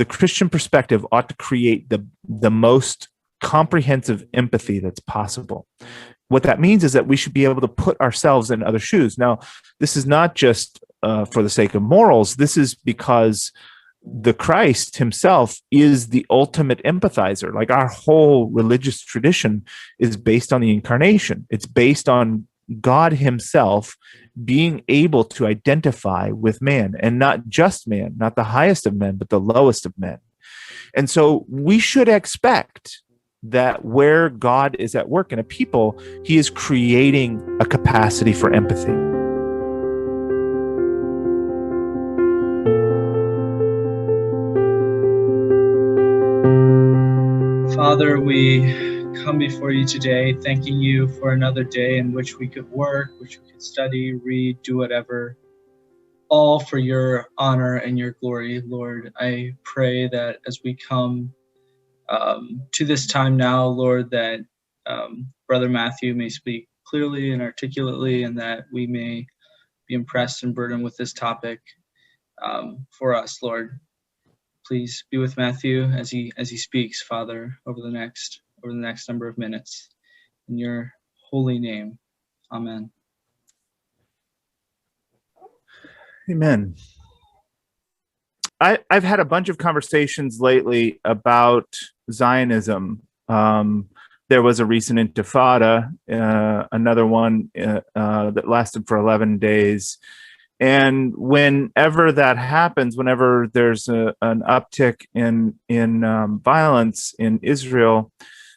the Christian perspective ought to create the most comprehensive empathy that's possible. What that means is that we should be able to put ourselves in other shoes. Now, this is not just for the sake of morals. This is because the Christ himself is the ultimate empathizer. Like, our whole religious tradition is based on the incarnation. It's based on God himself being able to identify with man, and not just man, not the highest of men, but the lowest of men. And so we should expect that where God is at work in a people, he is creating a capacity for empathy. Father, we come before you today, thanking you for another day in which we could work, which we could study, read, do whatever, all for your honor and your glory, Lord. I pray that as we come to this time now, Lord, that Brother Matthew may speak clearly and articulately, and that we may be impressed and burdened with this topic for us, Lord. Please be with Matthew as he speaks, Father, over the next number of minutes. In your holy name, amen. Amen. I've had a bunch of conversations lately about Zionism. There was a recent intifada, another one that lasted for 11 days. And whenever that happens, whenever there's an uptick in violence in Israel,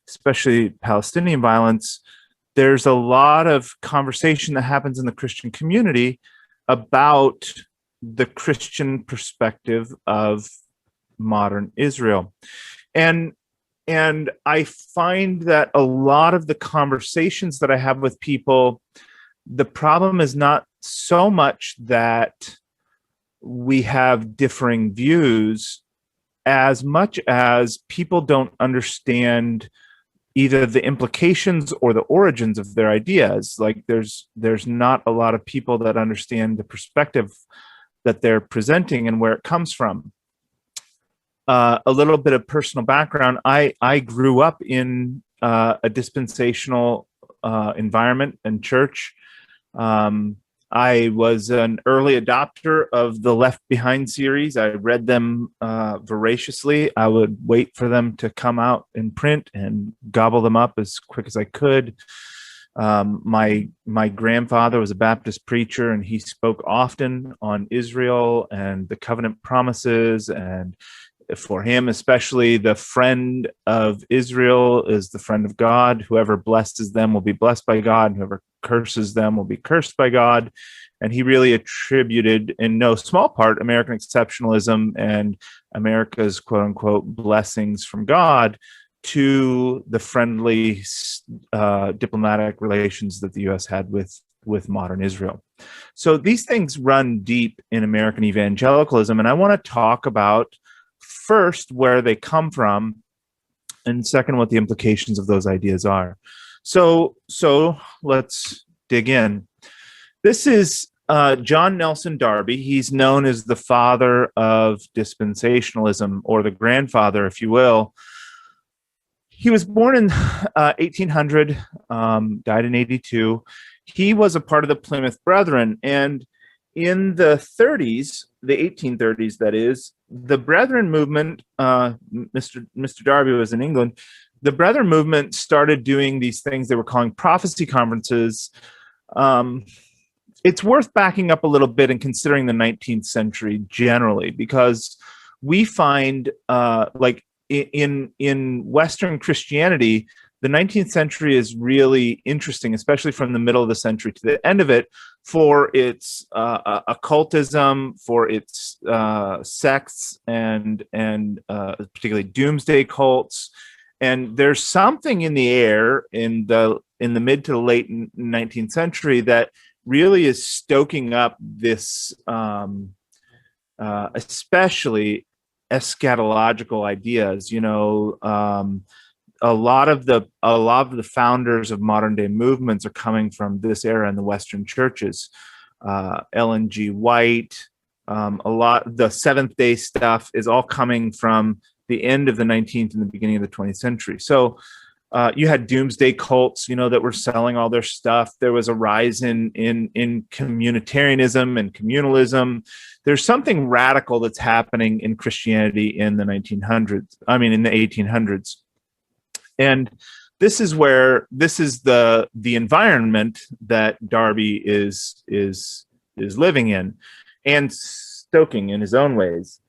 especially Palestinian violence, there's a lot of conversation that happens in the Christian community about the Christian perspective of modern Israel. And I find that a lot of the conversations that I have with people, the problem is not so much that we have differing views as much as people don't understand either the implications or the origins of their ideas. Like, there's not a lot of people that understand the perspective that they're presenting and where it comes from. A little bit of personal background. I grew up in a dispensational environment and church. I was an early adopter of the Left Behind series. I read them voraciously. I would wait for them to come out in print and gobble them up as quick as I could. My grandfather was a Baptist preacher, and he spoke often on Israel and the covenant promises. And for him, especially, the friend of Israel is the friend of God. Whoever blesses them will be blessed by God, and whoever curses them will be cursed by God. And he really attributed, in no small part, American exceptionalism and America's quote unquote blessings from God to the friendly diplomatic relations that the U.S. had with modern Israel. So these things run deep in American evangelicalism, and I want to talk about first where they come from, and second what the implications of those ideas are. So let's dig in. This is John Nelson Darby. He's known as the father of dispensationalism, or the grandfather, if you will. He was born in 1800, died in 82. He was a part of the Plymouth Brethren, and in the 30s, the 1830s, that is, the Brethren movement, Mr. Darby was in England, the Brethren movement started doing these things they were calling prophecy conferences. It's worth backing up a little bit and considering the 19th century generally, because we find like in Western Christianity, the 19th century is really interesting, especially from the middle of the century to the end of it, for its occultism, for its sects, and particularly doomsday cults. And there's something in the air in the mid to the late 19th century that really is stoking up this, especially eschatological ideas. You know, a lot of the founders of modern day movements are coming from this era in the Western churches. Ellen G. White, A lot, the Seventh Day stuff is all coming from the end of the 19th and the beginning of the 20th century. So you had doomsday cults, that were selling all their stuff. There was a rise in communitarianism and communalism. There's something radical that's happening in Christianity in the 1900s. I mean, in the 1800s, and this is the environment that Darby is living in and stoking in his own ways.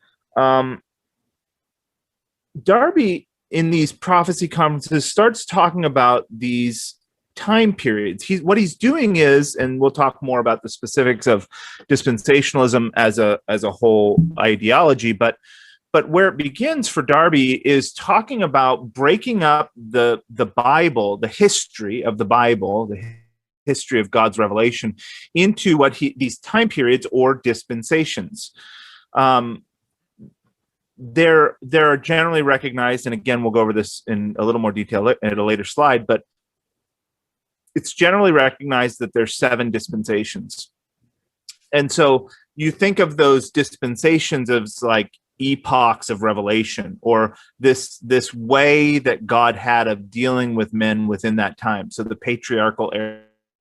Darby, in these prophecy conferences, starts talking about these time periods. What he's doing is, and we'll talk more about the specifics of dispensationalism as a whole ideology, but where it begins for Darby is talking about breaking up the Bible, the history of the Bible, the history of God's revelation, into these time periods or dispensations. They're generally recognized, and again, we'll go over this in a little more detail at a later slide, but it's generally recognized that there's 7 dispensations. And so you think of those dispensations as like epochs of revelation, or this way that God had of dealing with men within that time. So the patriarchal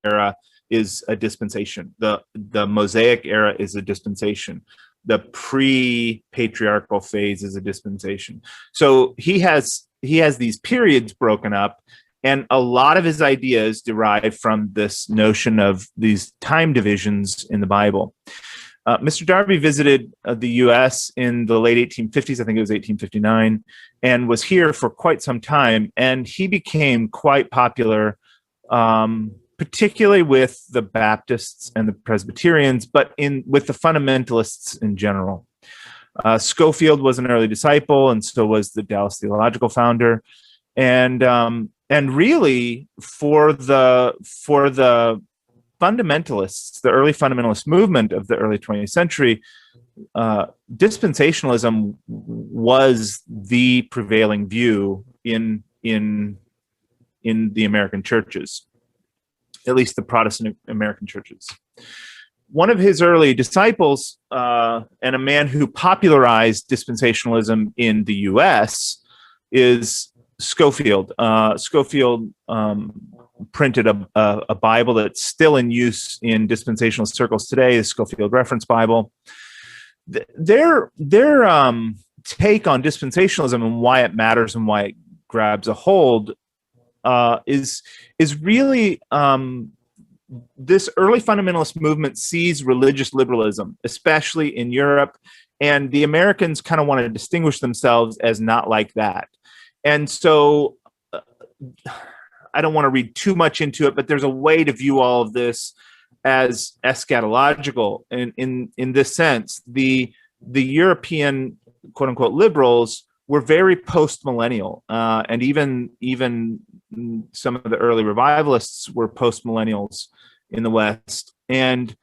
era is a dispensation. The Mosaic era is a dispensation. The pre-patriarchal phase is a dispensation. So he has these periods broken up, and a lot of his ideas derive from this notion of these time divisions in the Bible. Mr. Darby visited the U.S. in the late 1850s, I think it was 1859, and was here for quite some time. And he became quite popular, particularly with the Baptists and the Presbyterians, but with the fundamentalists in general. Schofield was an early disciple, and so was the Dallas Theological founder. And really, for the fundamentalists, the early fundamentalist movement of the early 20th century, dispensationalism was the prevailing view in the American churches, at least the Protestant American churches. One of his early disciples, and a man who popularized dispensationalism in the U.S., is Schofield. Schofield printed a Bible that's still in use in dispensational circles today, the Schofield Reference Bible. Their take on dispensationalism and why it matters and why it grabs a hold is really this early fundamentalist movement sees religious liberalism, especially in Europe, and the Americans kind of want to distinguish themselves as not like that. And so I don't want to read too much into it, but there's a way to view all of this as eschatological. In this sense, the European quote unquote liberals were very post-millennial, and even some of the early revivalists were post-millennials in the West, and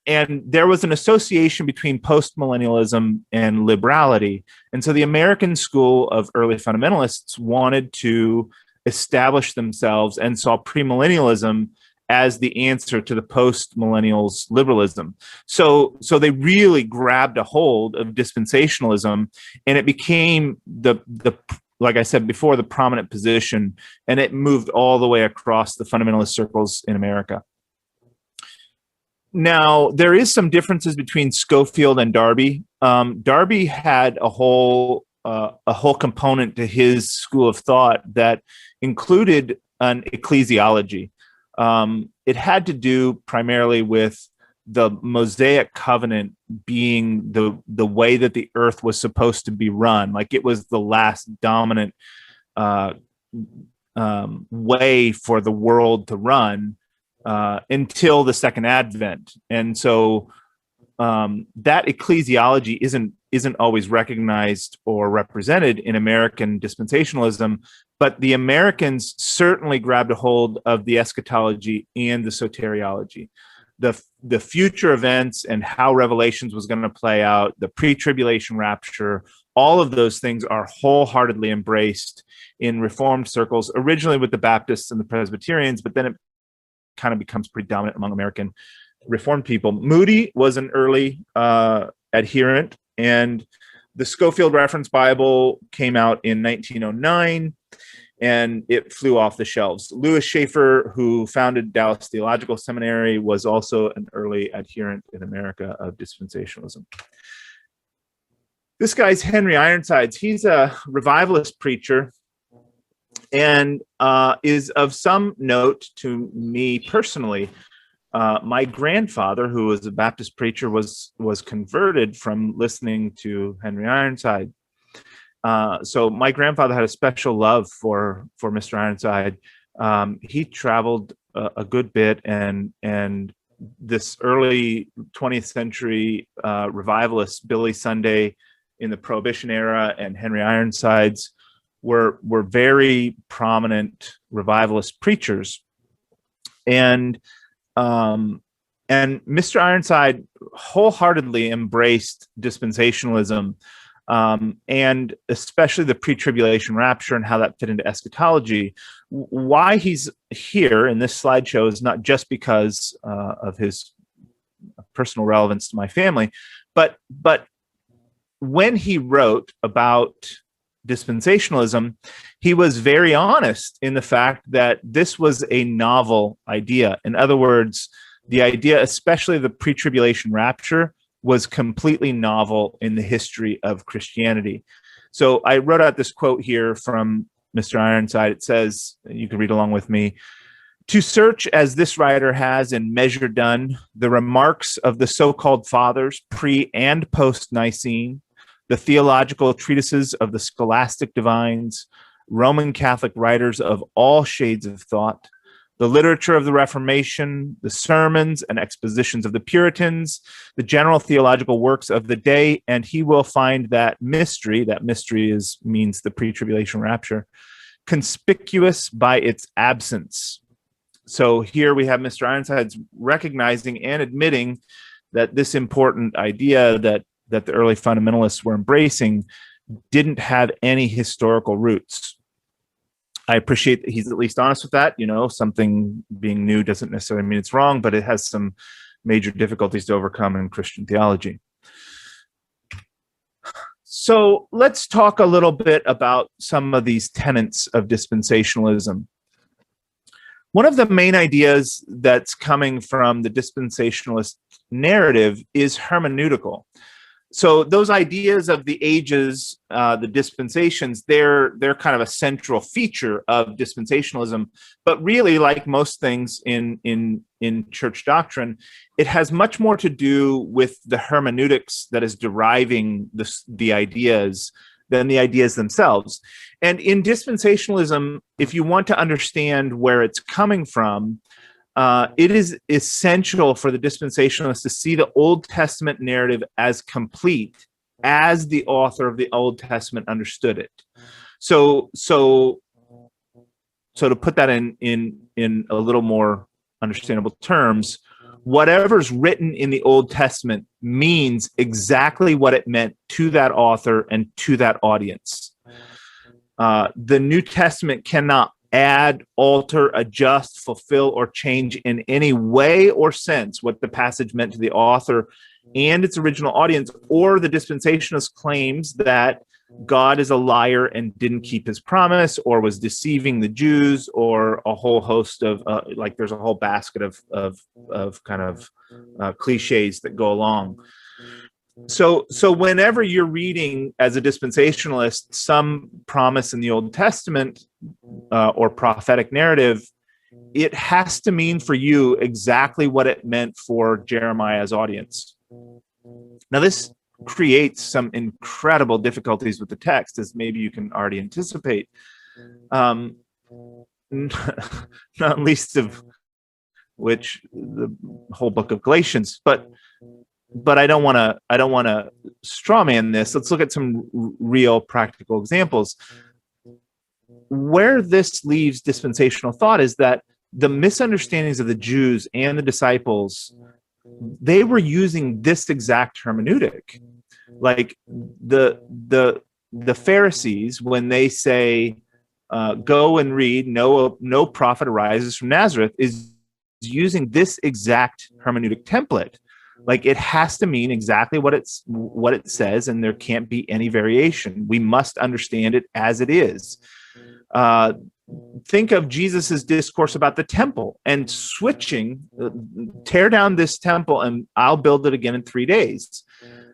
there was an association between post-millennialism and liberality. And so the American school of early fundamentalists wanted to establish themselves and saw premillennialism as the answer to the post-millennials liberalism. So they really grabbed a hold of dispensationalism, and it became the like I said before, the prominent position, and it moved all the way across the fundamentalist circles in America. Now, there is some differences between Schofield and Darby. Darby had a whole component to his school of thought that included an ecclesiology. It had to do primarily with the Mosaic covenant being the way that the earth was supposed to be run. Like it was the last dominant way for the world to run until the second advent. And so that ecclesiology isn't always recognized or represented in American dispensationalism, but the Americans certainly grabbed a hold of the eschatology and the soteriology. The future events and how Revelations was going to play out, the pre-tribulation rapture, all of those things are wholeheartedly embraced in Reformed circles, originally with the Baptists and the Presbyterians, but then it kind of becomes predominant among American Reformed people. Moody was an early adherent, and the Scofield Reference Bible came out in 1909, and it flew off the shelves. Louis Schaeffer, who founded Dallas Theological Seminary, was also an early adherent in America of dispensationalism. This guy's Henry Ironsides. He's a revivalist preacher, and is of some note to me personally. My grandfather, who was a Baptist preacher, was converted from listening to Henry Ironside. So my grandfather had a special love for Mr. Ironside. He traveled a good bit, and this early 20th century revivalist, Billy Sunday in the Prohibition era, and Henry Ironsides were very prominent revivalist preachers. And Mr. Ironside wholeheartedly embraced dispensationalism, and especially the pre-tribulation rapture and how that fit into eschatology. Why he's here in this slideshow is not just because of his personal relevance to my family, but when he wrote about dispensationalism, he was very honest in the fact that this was a novel idea. In other words, the idea, especially the pre-tribulation rapture, was completely novel in the history of Christianity. So I wrote out this quote here from Mr. Ironside. It says, you can read along with me, "To search, as this writer has in measure done, the remarks of the so-called fathers, pre and post-Nicene, the theological treatises of the scholastic divines, Roman Catholic writers of all shades of thought, the literature of the Reformation, the sermons and expositions of the Puritans, the general theological works of the day, and he will find that mystery means the pre-tribulation rapture, conspicuous by its absence." So here we have Mr. Ironsides recognizing and admitting that this important idea that the early fundamentalists were embracing didn't have any historical roots. I appreciate that he's at least honest with that. You know, something being new doesn't necessarily mean it's wrong, but it has some major difficulties to overcome in Christian theology. So let's talk a little bit about some of these tenets of dispensationalism. One of the main ideas that's coming from the dispensationalist narrative is hermeneutical. So those ideas of the ages, the dispensations, they're kind of a central feature of dispensationalism. But really, like most things in church doctrine, it has much more to do with the hermeneutics that is deriving the ideas than the ideas themselves. And in dispensationalism, if you want to understand where it's coming from, it is essential for the dispensationalists to see the Old Testament narrative as complete as the author of the Old Testament understood it. So to put that in a little more understandable terms, whatever's written in the Old Testament means exactly what it meant to that author and to that audience. The New Testament cannot add, alter, adjust, fulfill, or change in any way or sense what the passage meant to the author and its original audience, or the dispensationalist claims that God is a liar and didn't keep his promise, or was deceiving the Jews, or a whole host of like there's a whole basket of kind of cliches that go along. So whenever you're reading as a dispensationalist some promise in the Old Testament or prophetic narrative, it has to mean for you exactly what it meant for Jeremiah's audience. Now, this creates some incredible difficulties with the text, as maybe you can already anticipate, not least of which the whole book of Galatians. But I don't want to strawman this. Let's look at some real practical examples. Where this leaves dispensational thought is that the misunderstandings of the Jews and the disciples, they were using this exact hermeneutic. Like the Pharisees, when they say, go and read, no prophet arises from Nazareth, is using this exact hermeneutic template. Like, it has to mean exactly what it says, and there can't be any variation. We must understand it as it is. Think of Jesus's discourse about the temple and switching, tear down this temple and I'll build it again in 3 days.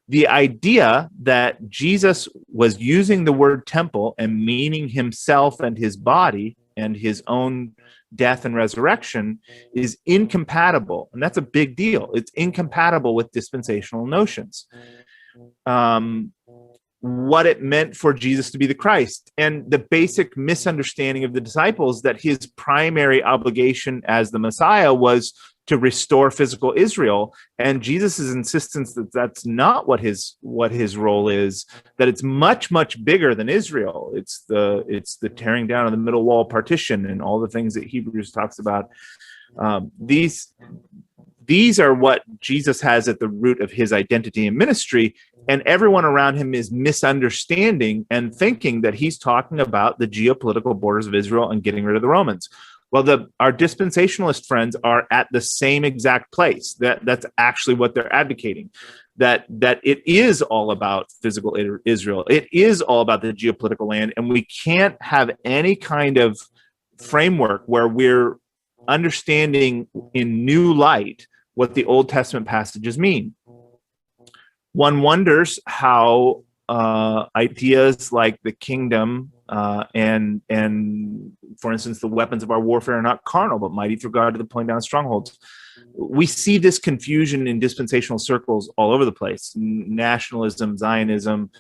The idea that Jesus was using the word temple and meaning himself and his body and his own death and resurrection is incompatible. And that's a big deal. It's incompatible with dispensational notions. What it meant for Jesus to be the Christ, and the basic misunderstanding of the disciples that his primary obligation as the Messiah was to restore physical Israel, and Jesus's insistence that that's not what his role is, that it's much bigger than Israel. It's the tearing down of the middle wall partition and all the things that Hebrews talks about. These are what Jesus has at the root of his identity and ministry, and everyone around him is misunderstanding and thinking that he's talking about the geopolitical borders of Israel and getting rid of the Romans. Well, our dispensationalist friends are at the same exact place. That's actually what they're advocating, that it is all about physical Israel. It is all about the geopolitical land, and we can't have any kind of framework where we're understanding in new light what the Old Testament passages mean. One wonders how ideas like the kingdom and for instance, the weapons of our warfare are not carnal, but mighty through God to the pulling down of strongholds. We see this confusion in dispensational circles all over the place. Nationalism, Zionism,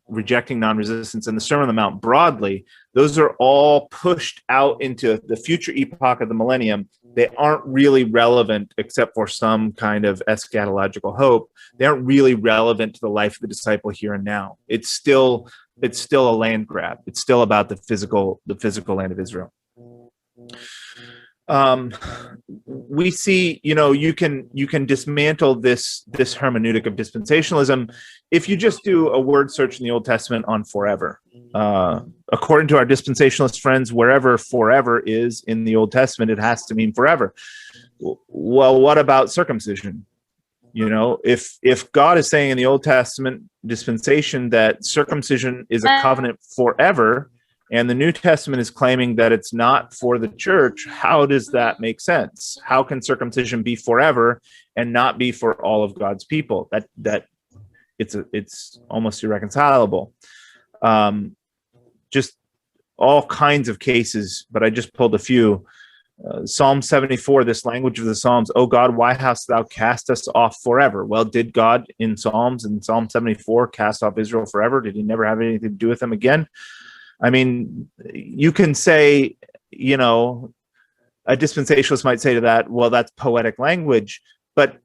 rejecting non-resistance, and the Sermon on the Mount broadly, those are all pushed out into the future epoch of the millennium. They aren't really relevant except for some kind of eschatological hope. They aren't really relevant to the life of the disciple here and now. It's still a land grab. It's still about the physical land of Israel. We see, you can dismantle this hermeneutic of dispensationalism if you just do a word search in the Old Testament on forever. According to our dispensationalist friends, wherever forever is in the Old Testament, it has to mean forever. Well, what about circumcision? If God is saying in the Old Testament dispensation that circumcision is a covenant forever, and the New Testament is claiming that it's not for the church, how does that make sense? How can circumcision be forever and not be for all of God's people? That it's almost irreconcilable. Just all kinds of cases, but I just pulled a few. Psalm 74, this language of the Psalms, "Oh God, why hast thou cast us off forever?" Well, did God in Psalm 74 cast off Israel forever? Did he never have anything to do with them again? I mean, you can say, a dispensationalist might say to that, well, that's poetic language, but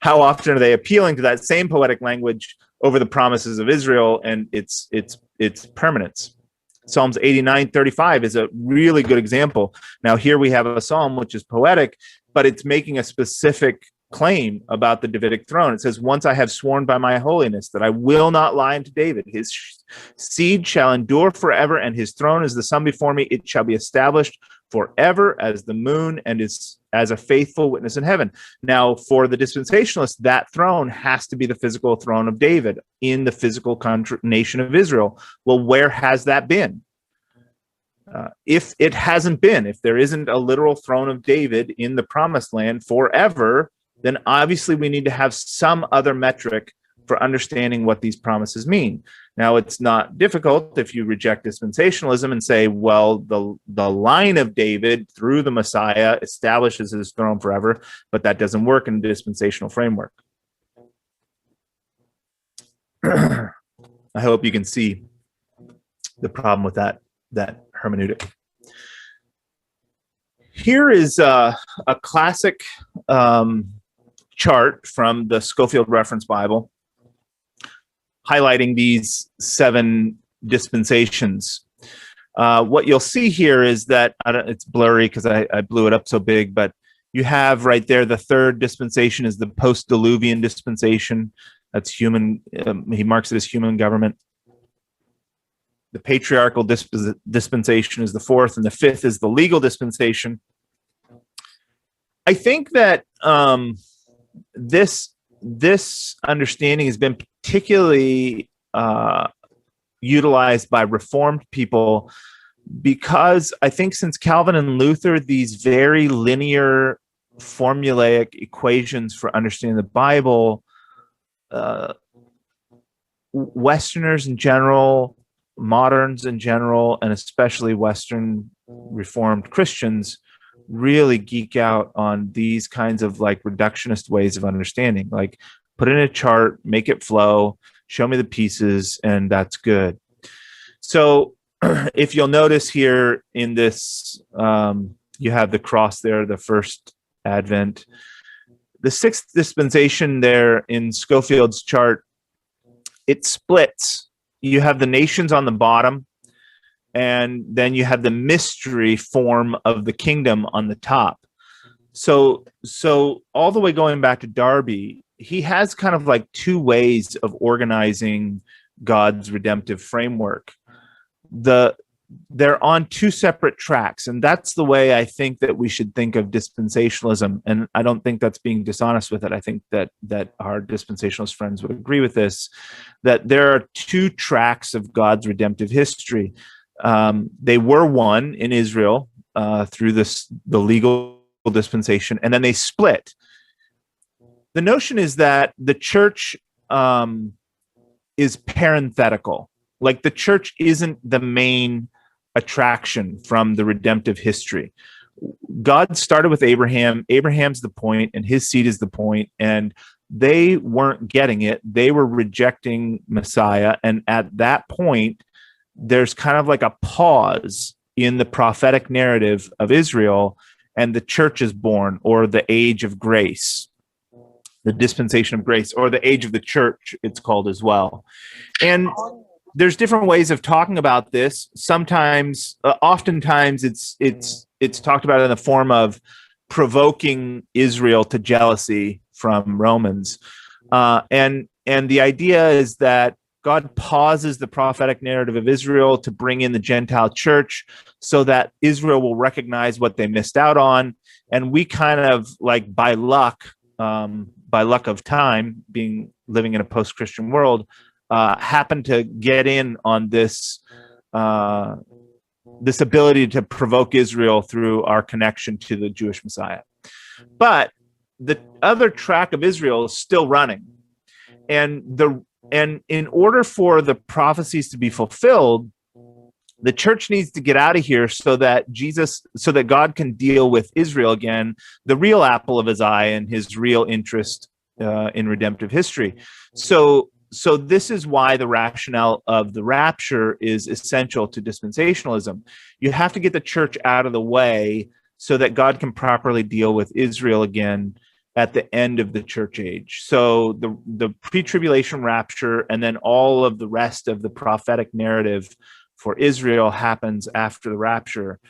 how often are they appealing to that same poetic language over the promises of Israel and its permanence? Psalms 89:35 is a really good example. Now, here we have a psalm which is poetic, but it's making a specific claim about the Davidic throne. It says, "Once I have sworn by my holiness that I will not lie unto David. His seed shall endure forever, and his throne is the sun before me. It shall be established forever as the moon, and is as a faithful witness in heaven." Now, for the dispensationalists, that throne has to be the physical throne of David in the physical nation of Israel. Well, where has that been? If it hasn't been, if there isn't a literal throne of David in the promised land forever, then obviously we need to have some other metric for understanding what these promises mean. Now, it's not difficult if you reject dispensationalism and say, well, the line of David through the Messiah establishes his throne forever, but that doesn't work in a dispensational framework. I hope you can see the problem with that hermeneutic. Here is a classic chart from the Scofield Reference Bible, highlighting these 7 dispensations. What you'll see here is that, it's blurry because I blew it up so big, but you have right there the 3rd dispensation is the post-diluvian dispensation. That's human. He marks it as human government. The patriarchal dispensation is the 4th, and the 5th is the legal dispensation. I think that this understanding has been particularly utilized by Reformed people, because I think since Calvin and Luther, these very linear, formulaic equations for understanding the Bible, Westerners in general, moderns in general, and especially Western Reformed Christians really geek out on these kinds of like reductionist ways of understanding, like put in a chart, make it flow, show me the pieces, and that's good. So if you'll notice here in this, you have the cross there, the first Advent. The sixth dispensation there in Schofield's chart, it splits. You have the nations on the bottom, and then you have the mystery form of the kingdom on the top. So all the way going back to Darby, he has kind of like two ways of organizing God's redemptive framework. They're on two separate tracks, and that's the way I think that we should think of dispensationalism. And I don't think that's being dishonest with it. I think that our dispensationalist friends would agree with this, that there are two tracks of God's redemptive history. They were one in Israel through the legal dispensation, and then they split. The notion is that the church is parenthetical. Like the church isn't the main attraction from the redemptive history. God started with Abraham. Abraham's the point, and his seed is the point, and they weren't getting it. They were rejecting Messiah, and at that point, there's kind of like a pause in the prophetic narrative of Israel, and the church is born, or the age of grace, the dispensation of grace, or the age of the church, it's called as well. And there's different ways of talking about this. Sometimes, oftentimes, it's talked about in the form of provoking Israel to jealousy from Romans, and the idea is that God pauses the prophetic narrative of Israel to bring in the Gentile church so that Israel will recognize what they missed out on, and we kind of like by luck of time, living in a post-Christian world, happen to get in on this ability to provoke Israel through our connection to the Jewish Messiah. But the other track of Israel is still running, and in order for the prophecies to be fulfilled, the church needs to get out of here so that God can deal with Israel again, the real apple of his eye and his real interest in redemptive history. So this is why the rationale of the rapture is essential to dispensationalism. You have to get the church out of the way so that God can properly deal with Israel again at the end of the church age. So the pre-tribulation rapture and then all of the rest of the prophetic narrative for Israel happens after the rapture.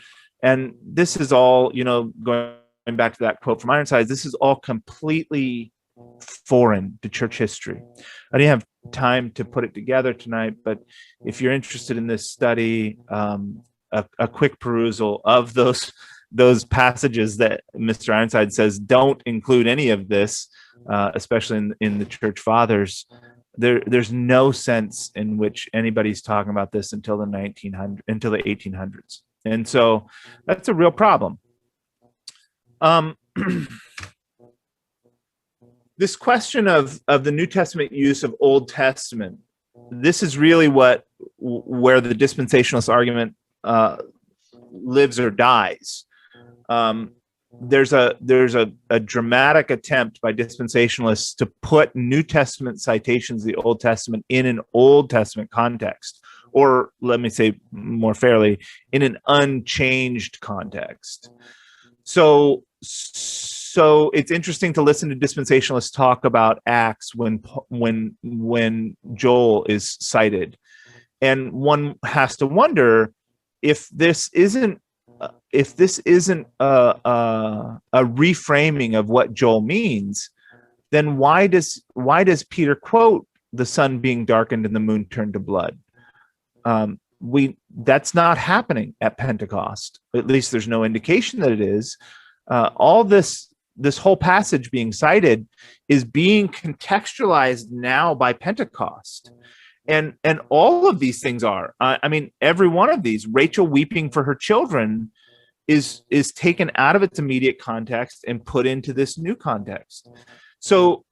And this is all, going back to that quote from Ironsides, this is all completely foreign to church history. I didn't have time to put it together tonight, but if you're interested in this study, a quick perusal of those passages that Mr. Ironside says don't include any of this, especially in the church fathers, there's no sense in which anybody's talking about this until the 1800s. And so that's a real problem. This question of the New Testament use of Old Testament, this is really where the dispensationalist argument lives or dies. There's a dramatic attempt by dispensationalists to put New Testament citations of the Old Testament in an Old Testament context, or let me say more fairly, in an unchanged context. So it's interesting to listen to dispensationalists talk about Acts when Joel is cited, and one has to wonder if this isn't a reframing of what Joel means. Then why does Peter quote the sun being darkened and the moon turned to blood? That's not happening at Pentecost. At least there's no indication that it is. All this this whole passage being cited is being contextualized now by Pentecost. And all of these things are, I mean, every one of these, Rachel weeping for her children, is taken out of its immediate context and put into this new context. So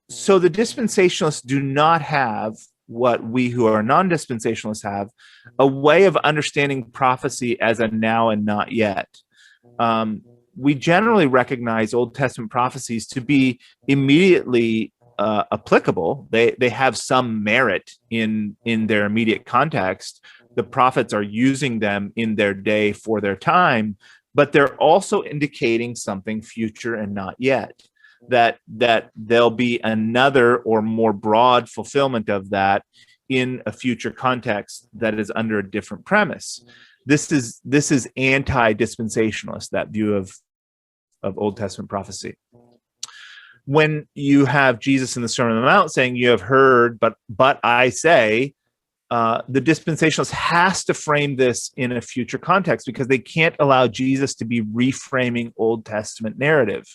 the dispensationalists do not have what we who are non-dispensationalists have, a way of understanding prophecy as a now and not yet. We generally recognize Old Testament prophecies to be immediately applicable. They have some merit in their immediate context. The prophets are using them in their day for their time, but they're also indicating something future and not yet. That there'll be another or more broad fulfillment of that in a future context that is under a different premise. This is anti-dispensationalist, that view of Old Testament prophecy. When you have Jesus in the Sermon on the Mount saying, "You have heard, but I say," the dispensationalist has to frame this in a future context, because they can't allow Jesus to be reframing Old Testament narrative.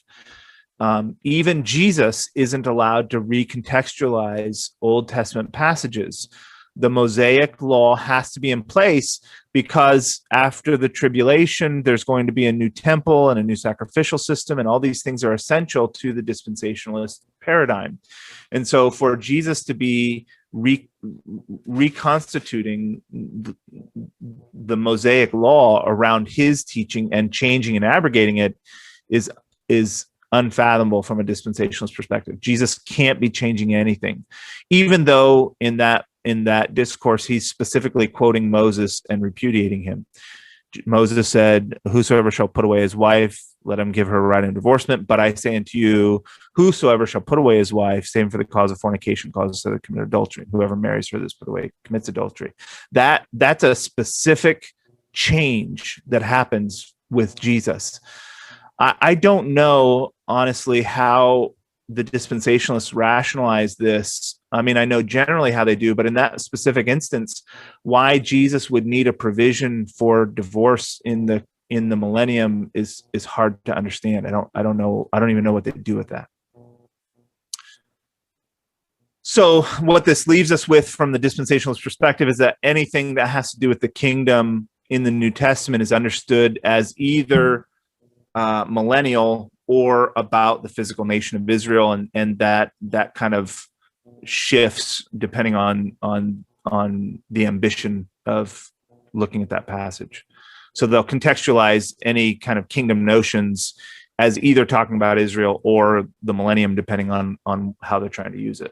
Even Jesus isn't allowed to recontextualize Old Testament passages. The Mosaic law has to be in place, because after the tribulation, there's going to be a new temple and a new sacrificial system, and all these things are essential to the dispensationalist paradigm. And so for Jesus to be reconstituting the Mosaic law around his teaching and changing and abrogating it is unfathomable from a dispensationalist perspective. Jesus can't be changing anything, even though in that discourse he's specifically quoting Moses and repudiating him. Moses said, "Whosoever shall put away his wife, let him give her a right of divorcement. But I say unto you, whosoever shall put away his wife, same for the cause of fornication, causes her to commit adultery. Whoever marries her that's put away commits adultery." That's a specific change that happens with Jesus. I don't know, honestly, how the dispensationalists rationalize this. I mean, I know generally how they do, but in that specific instance, why Jesus would need a provision for divorce in the millennium is hard to understand. I don't know. I don't even know what they do with that. So what this leaves us with from the dispensationalist perspective is that anything that has to do with the kingdom in the New Testament is understood as either millennial or about the physical nation of Israel, and that kind of shifts depending on the ambition of looking at that passage. So they'll contextualize any kind of kingdom notions as either talking about Israel or the millennium, depending on how they're trying to use it.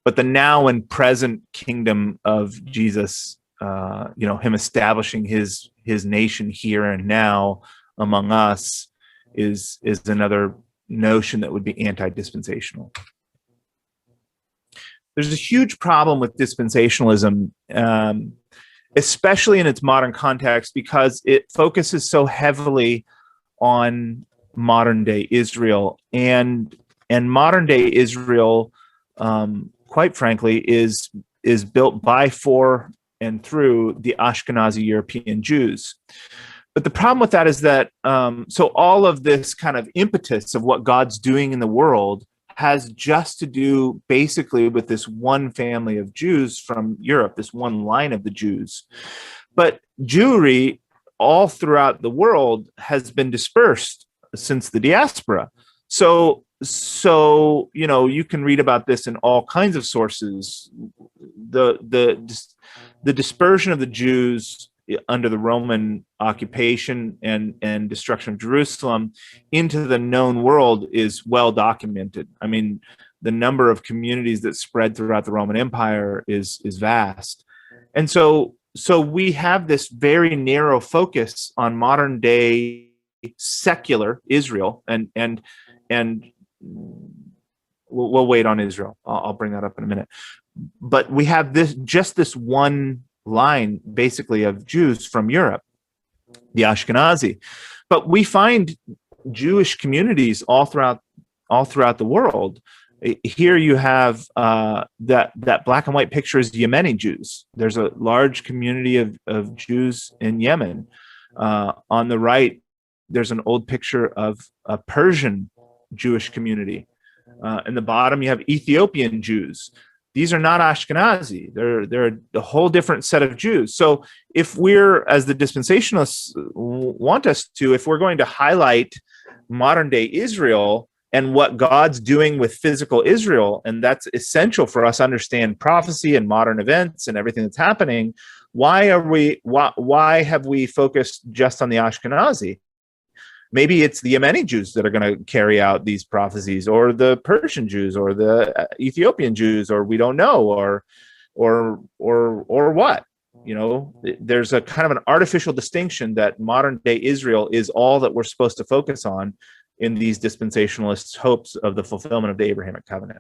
But the now and present kingdom of Jesus, him establishing his nation here and now among us, is another notion that would be anti-dispensational. There's a huge problem with dispensationalism, especially in its modern context, because it focuses so heavily on modern day Israel, and modern day Israel, quite frankly, is built by, for, and through the Ashkenazi European Jews. But the problem with that is that so all of this kind of impetus of what God's doing in the world has just to do basically with this one family of Jews from Europe, this one line of the Jews. But Jewry all throughout the world has been dispersed since the diaspora. So you can read about this in all kinds of sources. The dispersion of the Jews under the Roman occupation and destruction of Jerusalem into the known world is well documented. I mean, the number of communities that spread throughout the Roman Empire is vast. And so we have this very narrow focus on modern day secular Israel, and we'll wait on Israel. I'll bring that up in a minute. But we have this one line basically of Jews from Europe, the Ashkenazi. But we find Jewish communities all throughout the world. Here you have that black and white picture is Yemeni Jews. There's a large community of Jews in Yemen. On the right there's an old picture of a Persian Jewish community. In the bottom, you have Ethiopian Jews. These are not Ashkenazi. They're a whole different set of Jews. So if we're, as the dispensationalists want us to, if we're going to highlight modern day Israel and what God's doing with physical Israel, and that's essential for us to understand prophecy and modern events and everything that's happening, why have we focused just on the Ashkenazi? Maybe it's the Yemeni Jews that are going to carry out these prophecies, or the Persian Jews, or the Ethiopian Jews, or we don't know, or what. You know, there's a kind of an artificial distinction that modern day Israel is all that we're supposed to focus on in these dispensationalists' hopes of the fulfillment of the Abrahamic covenant.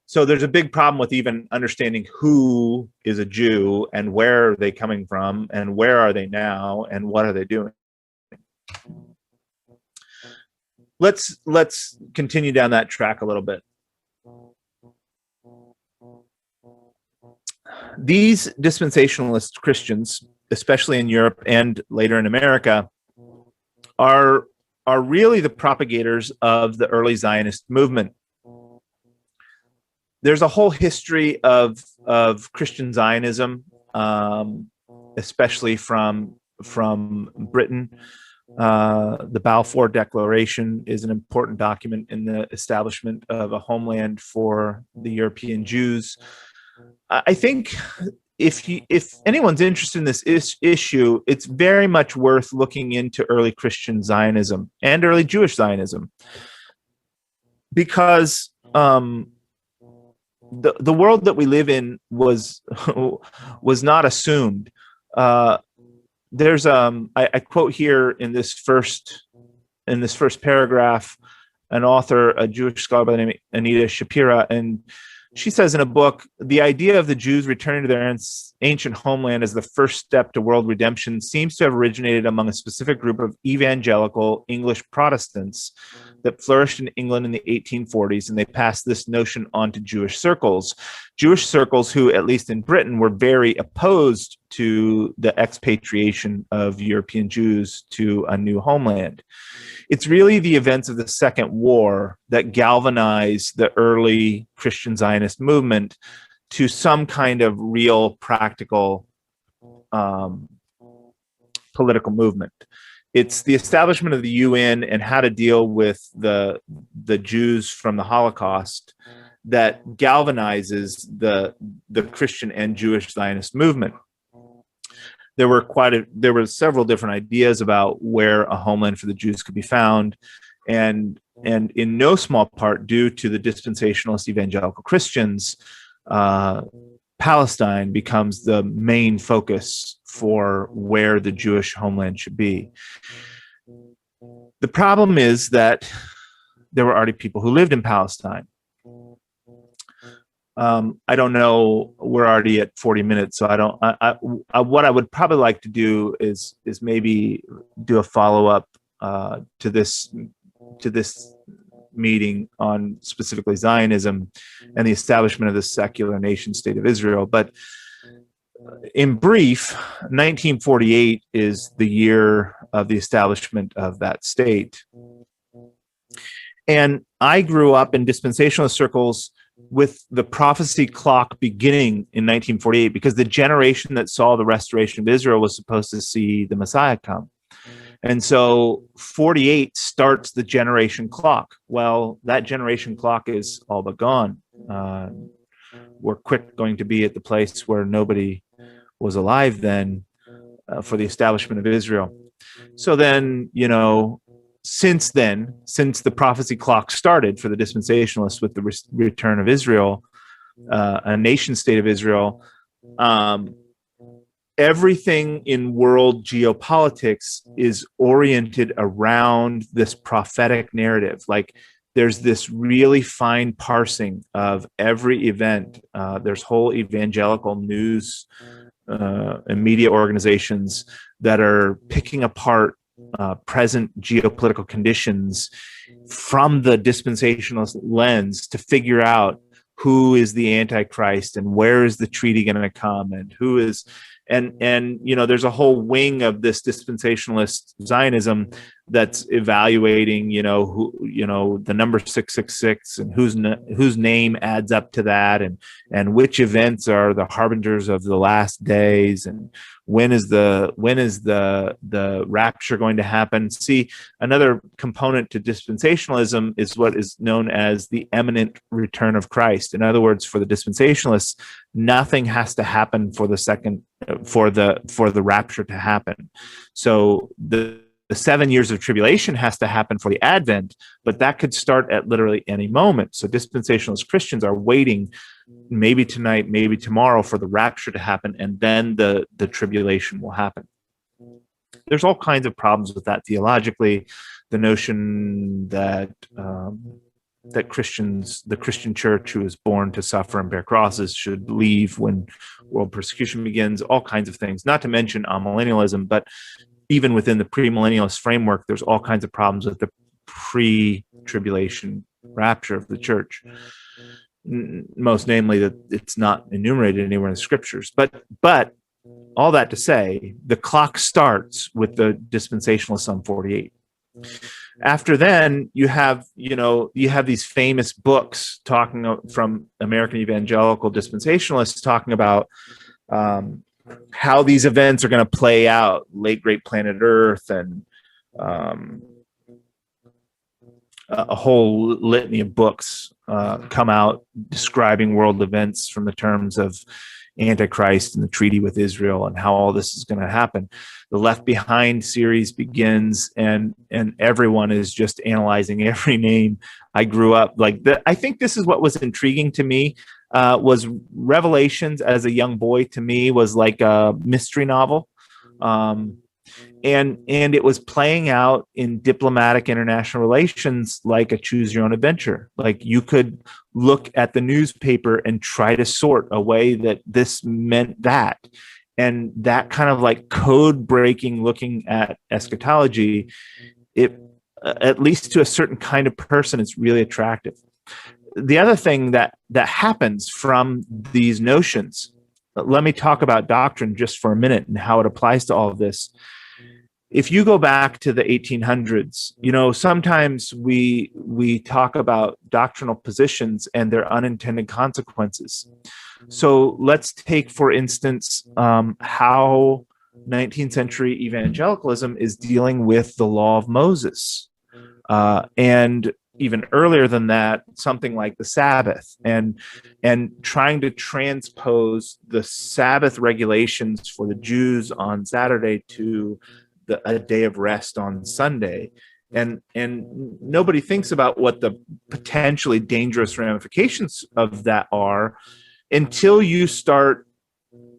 So there's a big problem with even understanding who is a Jew and where are they coming from and where are they now and what are they doing. Let's continue down that track a little bit. These dispensationalist Christians, especially in Europe and later in America, are really the propagators of the early Zionist movement. There's a whole history of Christian Zionism, especially from Britain. The Balfour Declaration is an important document in the establishment of a homeland for the European Jews. I think if anyone's interested in this issue, it's very much worth looking into early Christian Zionism and early Jewish Zionism, because the world that we live in was not assumed. There's I quote here in this first paragraph an author, a Jewish scholar by the name of Anita Shapira, and she says in a book, the idea of the Jews returning to their ancient homeland as the first step to world redemption seems to have originated among a specific group of evangelical English Protestants that flourished in England in the 1840s, and they passed this notion on to Jewish circles who, at least in Britain, were very opposed to the expatriation of European Jews to a new homeland. It's really the events of the Second War that galvanized the early Christian Zionist movement to some kind of real practical political movement. It's the establishment of the UN and how to deal with the Jews from the Holocaust that galvanizes the Christian and Jewish Zionist movement. There were several different ideas about where a homeland for the Jews could be found, and in no small part due to the dispensationalist evangelical Christians, Palestine becomes the main focus for where the Jewish homeland should be. The problem is that there were already people who lived in Palestine. I don't know. We're already at 40 minutes, so what I would probably like to do is maybe do a follow-up to this meeting on specifically Zionism and the establishment of the secular nation state of Israel. But in brief, 1948 is the year of the establishment of that state. And I grew up in dispensationalist circles with the prophecy clock beginning in 1948, because the generation that saw the restoration of Israel was supposed to see the Messiah come. And so 48 starts the generation clock. Well, that generation clock is all but gone. We're quick going to be at the place where nobody was alive then for the establishment of Israel. So then, since the prophecy clock started for the dispensationalists with the return of Israel, a nation state of Israel, everything in world geopolitics is oriented around this prophetic narrative. Like, there's this really fine parsing of every event. There's whole evangelical news and media organizations that are picking apart present geopolitical conditions from the dispensationalist lens to figure out who is the Antichrist and where is the treaty going to come and who is, And there's a whole wing of this dispensationalist Zionism that's evaluating the number 666 and whose name adds up to that, and which events are the harbingers of the last days, and when is the rapture going to happen. See, another component to dispensationalism is what is known as the imminent return of Christ. In other words, for the dispensationalists, nothing has to happen for the rapture to happen. So the 7 years of tribulation has to happen for the advent, but that could start at literally any moment. So dispensationalist Christians are waiting, maybe tonight, maybe tomorrow, for the rapture to happen, and then the tribulation will happen. There's all kinds of problems with that theologically. The notion that the Christian church, who is born to suffer and bear crosses, should leave when world persecution begins, all kinds of things, not to mention amillennialism. But even within the premillennialist framework, there's all kinds of problems with the pre-tribulation rapture of the church, most namely that it's not enumerated anywhere in the scriptures. But all that to say, the clock starts with the dispensational Psalm 48. After then, you have these famous books talking from American evangelical dispensationalists talking about how these events are going to play out, late great planet Earth, and a whole litany of books come out describing world events from the terms of Antichrist and the treaty with Israel and how all this is going to happen. The Left Behind series begins, and everyone is just analyzing every name. I grew up like that. I think this is what was intriguing to me. Was Revelations as a young boy, to me, was like a mystery novel. And it was playing out in diplomatic international relations like a choose your own adventure. Like, you could look at the newspaper and try to sort a way that this meant that. And that kind of like code breaking looking at eschatology, it, at least to a certain kind of person, is really attractive. The other thing that happens from these notions, let me talk about doctrine just for a minute and how it applies to all of this. If you go back to the 1800s, sometimes we talk about doctrinal positions and their unintended consequences. So let's take, for instance, how 19th century evangelicalism is dealing with the law of Moses. And even earlier than that, something like the Sabbath, and trying to transpose the Sabbath regulations for the Jews on Saturday to a day of rest on Sunday. And nobody thinks about what the potentially dangerous ramifications of that are until you start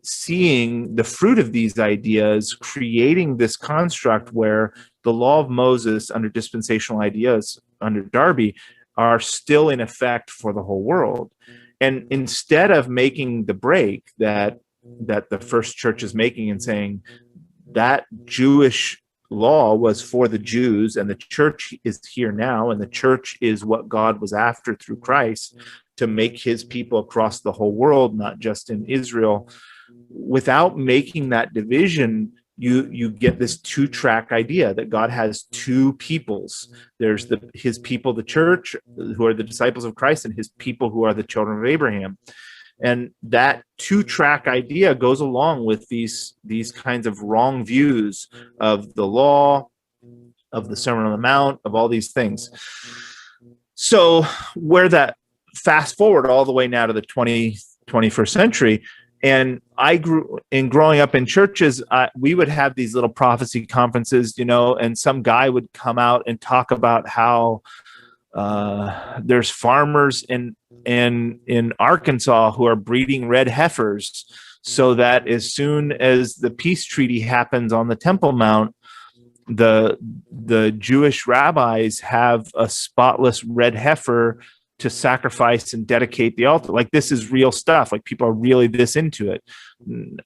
seeing the fruit of these ideas creating this construct where the law of Moses under dispensational ideas under Darby are still in effect for the whole world. And instead of making the break that the first church is making and saying that Jewish law was for the Jews and the church is here now, and the church is what God was after through Christ to make his people across the whole world, not just in Israel. Without making that division, you get this two-track idea that God has two peoples. There's his people, the church, who are the disciples of Christ, and his people who are the children of Abraham. And that two-track idea goes along with these kinds of wrong views of the law, of the Sermon on the Mount, of all these things. So where that fast forward all the way now to the 21st century, and growing up in churches, we would have these little prophecy conferences, and some guy would come out and talk about how there's farmers in Arkansas who are breeding red heifers so that as soon as the peace treaty happens on the Temple Mount, the Jewish rabbis have a spotless red heifer to sacrifice and dedicate the altar. Like, this is real stuff. Like, people are really this into it.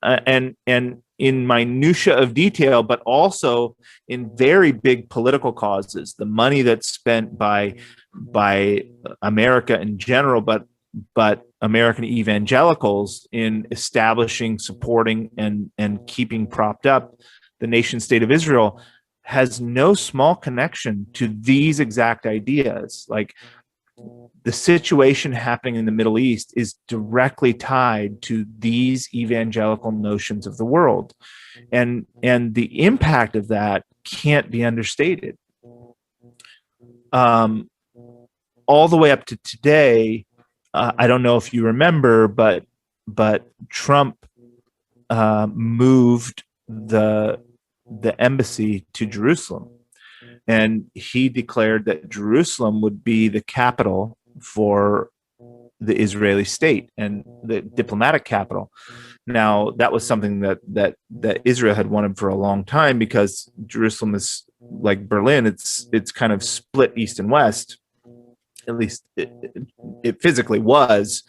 And in minutia of detail, but also in very big political causes, the money that's spent by America in general, but American evangelicals in establishing, supporting, and keeping propped up the nation state of Israel has no small connection to these exact ideas. Like, the situation happening in the Middle East is directly tied to these evangelical notions of the world. And the impact of that can't be understated. All the way up to today, I don't know if you remember, but Trump moved the embassy to Jerusalem, and he declared that Jerusalem would be the capital for the Israeli state and the diplomatic capital. Now, that was something that Israel had wanted for a long time, because Jerusalem is like Berlin. It's kind of split east and west. At least it physically was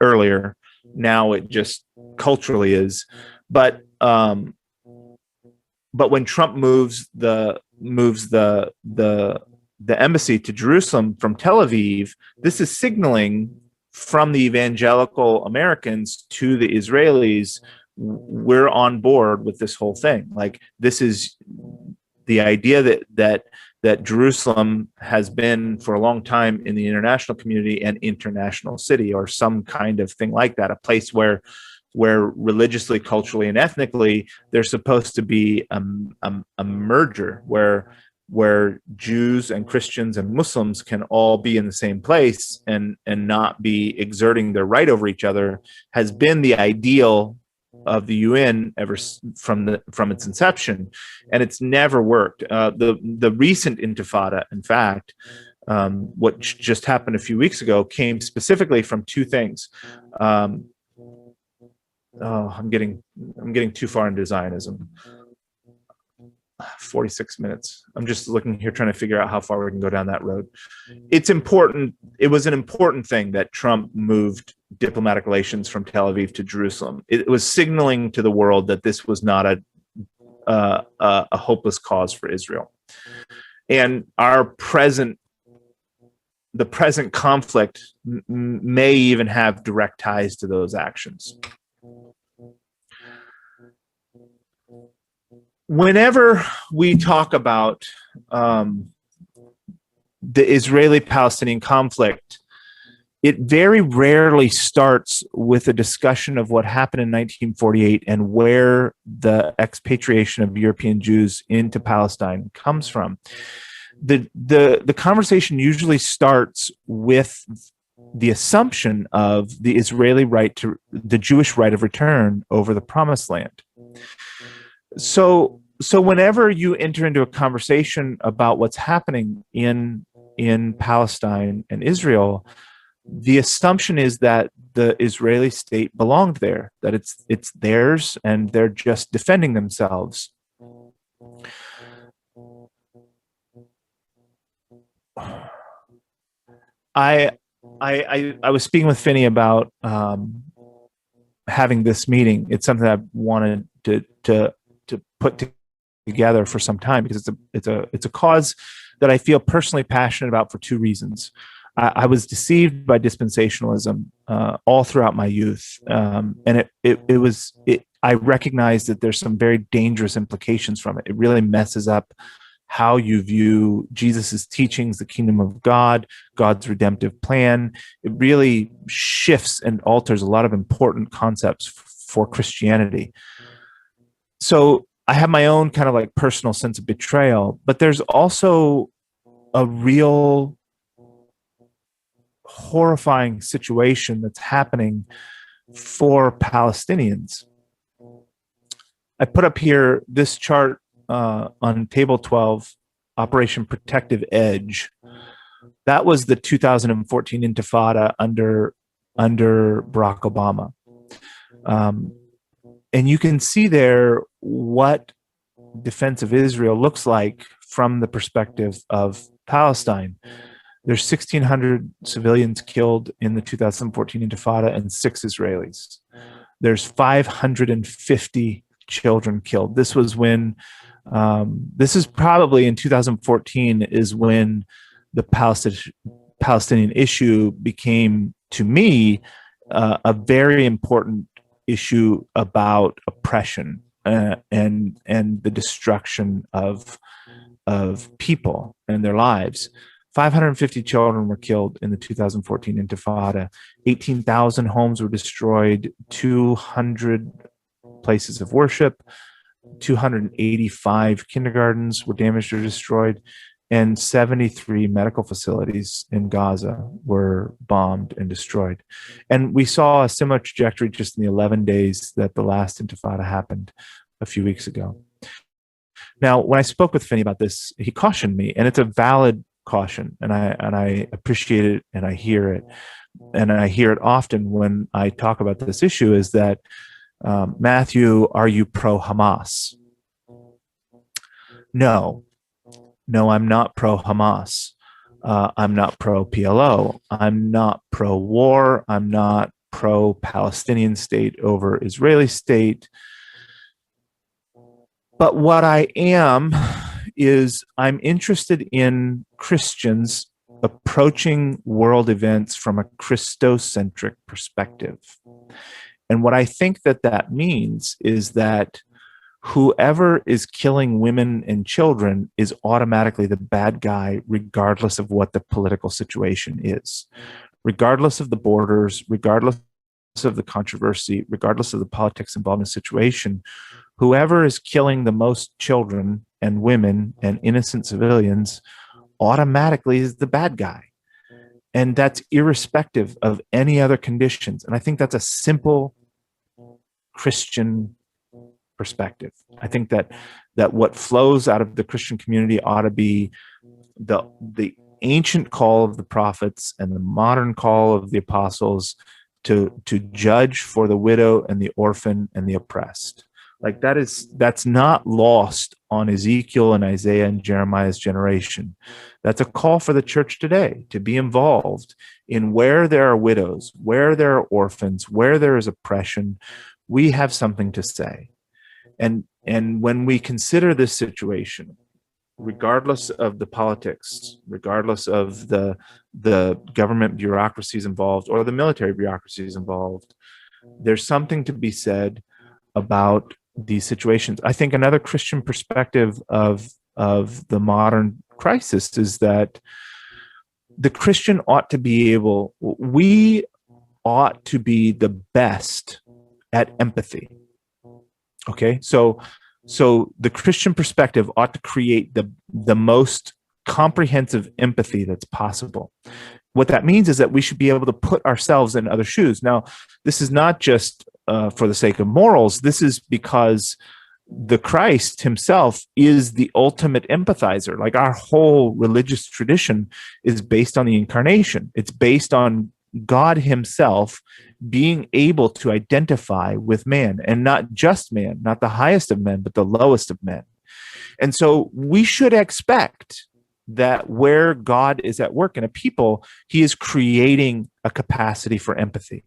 earlier. Now it just culturally is. But when Trump moves the embassy to Jerusalem from Tel Aviv, this is signaling from the evangelical Americans to the Israelis, we're on board with this whole thing. Like, this is the idea that Jerusalem has been for a long time in the international community an international city, or some kind of thing like that, a place where religiously, culturally, and ethnically there's supposed to be a merger where Jews and Christians and Muslims can all be in the same place and not be exerting their right over each other, has been the ideal of the UN ever from its inception, and it's never worked. The recent Intifada, in fact, what just happened a few weeks ago, came specifically from two things. I'm getting too far into Zionism. 46 minutes. I'm just looking here, trying to figure out how far we can go down that road. It's important. It was an important thing that Trump moved diplomatic relations from Tel Aviv to Jerusalem. It was signaling to the world that this was not a hopeless cause for Israel. And the present conflict may even have direct ties to those actions. Whenever we talk about the Israeli-Palestinian conflict, it very rarely starts with a discussion of what happened in 1948 and where the expatriation of European Jews into Palestine comes from. The conversation usually starts with the assumption of the Israeli right to the Jewish right of return over the Promised Land. So whenever you enter into a conversation about what's happening in Palestine and Israel, the assumption is that the Israeli state belonged there, that it's theirs, and they're just defending themselves. I was speaking with Finney about having this meeting. It's something I've wanted to put together for some time, because it's a cause that I feel personally passionate about for two reasons. I was deceived by dispensationalism all throughout my youth, and I recognized that there's some very dangerous implications from it. It really messes up how you view Jesus's teachings, the kingdom of God, God's redemptive plan. It really shifts and alters a lot of important concepts for Christianity. So I have my own kind of like personal sense of betrayal, but there's also a real horrifying situation that's happening for Palestinians. I put up here this chart on table 12, Operation Protective Edge. That was the 2014 Intifada under Barack Obama. And you can see there what defense of Israel looks like from the perspective of Palestine. There's 1,600 civilians killed in the 2014 Intifada and 6 Israelis. There's 550 children killed. This was when, this is probably in 2014 is when the Palestinian issue became, to me, a very important issue about oppression and the destruction of people and their lives. 550 children were killed in the 2014 Intifada. 18,000 homes were destroyed. 200 places of worship. 285 kindergartens were damaged or destroyed, and 73 medical facilities in Gaza were bombed and destroyed. And we saw a similar trajectory just in the 11 days that the last Intifada happened a few weeks ago. Now, when I spoke with Finney about this, he cautioned me, and it's a valid caution, and I appreciate it, and I hear it. And I hear it often when I talk about this issue, is that, Matthew, are you pro-Hamas? No, I'm not pro-Hamas. I'm not pro-PLO. I'm not pro-war. I'm not pro-Palestinian state over Israeli state. But what I am is I'm interested in Christians approaching world events from a Christocentric perspective. And what I think that means is that whoever is killing women and children is automatically the bad guy, regardless of what the political situation is, regardless of the borders, regardless of the controversy, regardless of the politics involved in the situation. Whoever is killing the most children and women and innocent civilians automatically is the bad guy. And that's irrespective of any other conditions. And I think that's a simple Christian perspective. I think that what flows out of the Christian community ought to be the ancient call of the prophets and the modern call of the apostles to judge for the widow and the orphan and the oppressed. Like that's not lost on Ezekiel and Isaiah and Jeremiah's generation. That's a call for the church today to be involved in where there are widows, where there are orphans, where there is oppression. We have something to say. And when we consider this situation, regardless of the politics, regardless of the government bureaucracies involved or the military bureaucracies involved, there's something to be said about these situations. I think another Christian perspective of the modern crisis is that the Christian we ought to be the best at empathy. Okay, so the Christian perspective ought to create the most comprehensive empathy that's possible. What that means is that we should be able to put ourselves in other shoes. Now, this is not just for the sake of morals. This is because the Christ himself is the ultimate empathizer. Like our whole religious tradition is based on the incarnation. It's based on God himself being able to identify with man, and not just man, not the highest of men, but the lowest of men. And so we should expect that where God is at work in a people, he is creating a capacity for empathy.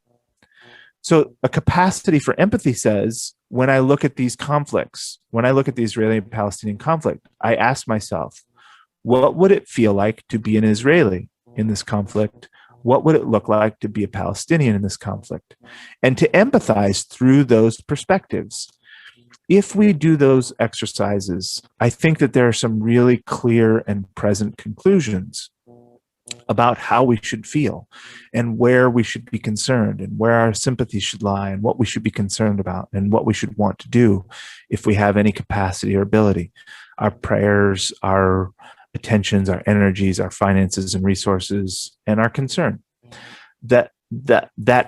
So a capacity for empathy says, when I look at these conflicts, when I look at the Israeli-Palestinian conflict, I ask myself, what would it feel like to be an Israeli in this conflict? What would it look like to be a Palestinian in this conflict? And to empathize through those perspectives. If we do those exercises, I think that there are some really clear and present conclusions about how we should feel and where we should be concerned and where our sympathy should lie and what we should be concerned about and what we should want to do if we have any capacity or ability. Our prayers, our attentions, our energies, our finances and resources, and our concern. That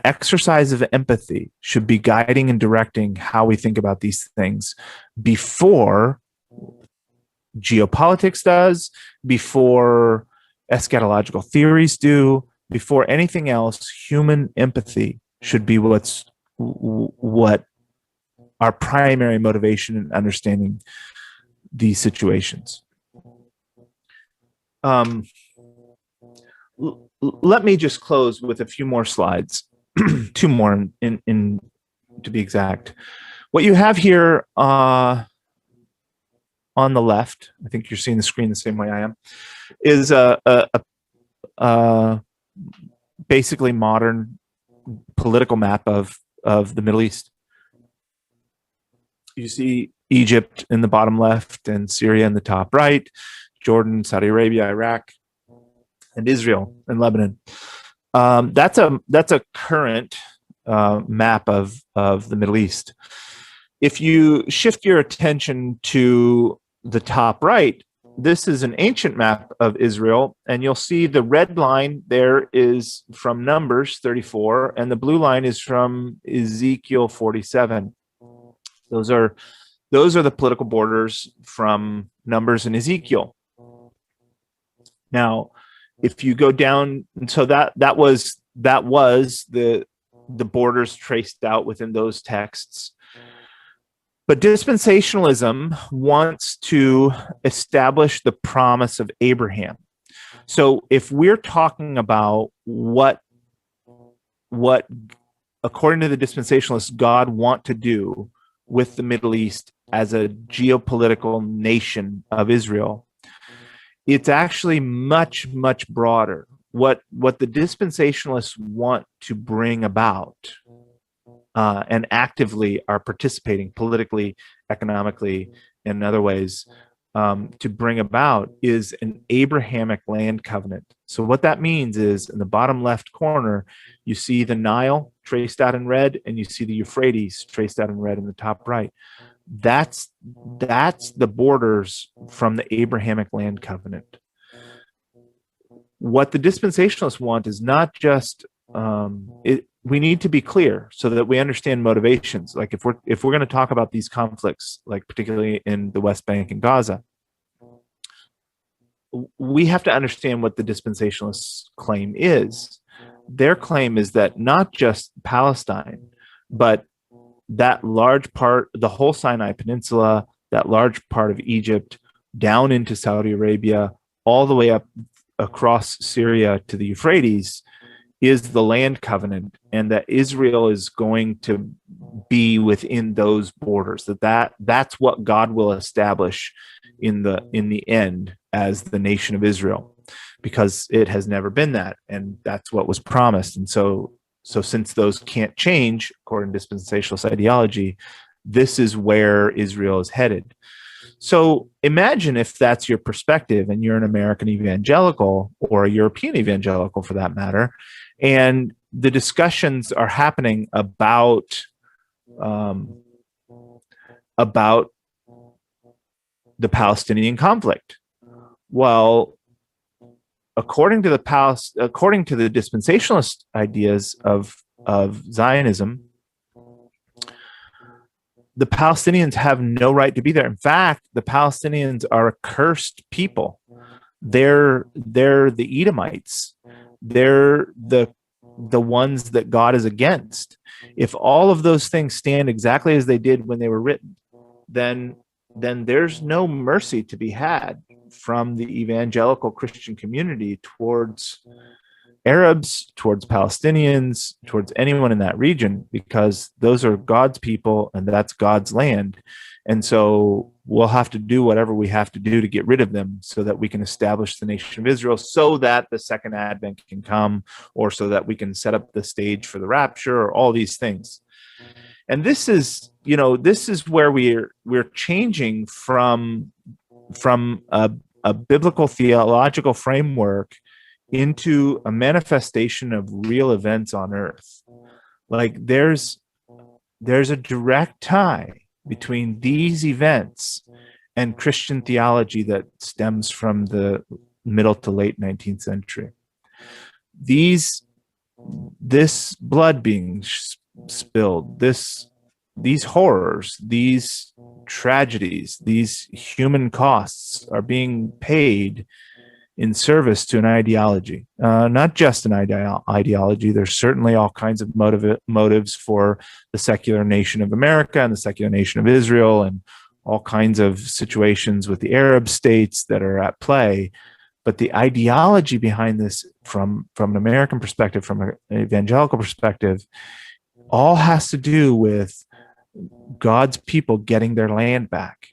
exercise of empathy should be guiding and directing how we think about these things before geopolitics does, before eschatological theories do, before anything else. Human empathy should be what our primary motivation in understanding these situations. Let me just close with a few more slides, two more in to be exact. What you have here on the left, I think you're seeing the screen the same way I am, is a basically modern political map of the Middle East. You see Egypt in the bottom left and Syria in the top right, Jordan, Saudi Arabia, Iraq, and Israel and Lebanon. That's a current map of the Middle East. If you shift your attention to the top right, this is an ancient map of Israel, and you'll see the red line there is from Numbers 34, and the blue line is from Ezekiel 47. Those are the political borders from Numbers and Ezekiel. Now, if you go down, so that was the borders traced out within those texts. But dispensationalism wants to establish the promise of Abraham. So if we're talking about what according to the dispensationalists God want to do with the Middle East as a geopolitical nation of Israel, it's actually much, much broader. What the dispensationalists want to bring about and actively are participating politically, economically, and in other ways to bring about is an Abrahamic land covenant. So what that means is in the bottom left corner, you see the Nile traced out in red, and you see the Euphrates traced out in red in the top right. That's the borders from the Abrahamic land covenant. What the dispensationalists want is not just we need to be clear so that we understand motivations. Like if we're going to talk about these conflicts, like particularly in the West Bank and Gaza, we have to understand what the dispensationalists' claim is. Their claim is that not just Palestine, but that large part, the whole Sinai Peninsula, that large part of Egypt, down into Saudi Arabia, all the way up across Syria to the Euphrates, is the land covenant, and that Israel is going to be within those borders. That's what God will establish in the end as the nation of Israel, because it has never been that, and that's what was promised. And so since those can't change according to dispensationalist ideology, this is where Israel is headed. So imagine if that's your perspective and you're an American evangelical or a European evangelical for that matter, and the discussions are happening about the Palestinian conflict. Well, according to the dispensationalist ideas of Zionism, the Palestinians have no right to be there. In fact, the Palestinians are a cursed people. They're the Edomites. They're the ones that God is against. If all of those things stand exactly as they did when they were written, then there's no mercy to be had from the evangelical Christian community towards Arabs, towards Palestinians, towards anyone in that region, because those are God's people and that's God's land. And so we'll have to do whatever we have to do to get rid of them so that we can establish the nation of Israel, so that the second advent can come, or so that we can set up the stage for the rapture, or all these things. And this is where we're changing from a biblical theological framework into a manifestation of real events on earth. Like there's a direct tie between these events and Christian theology that stems from the middle to late 19th century. This blood being spilled, these horrors, these tragedies, these human costs are being paid in service to an ideology, not just an ideology. There's certainly all kinds of motives for the secular nation of America and the secular nation of Israel, and all kinds of situations with the Arab states that are at play. But the ideology behind this, from an American perspective, from an evangelical perspective, all has to do with God's people getting their land back.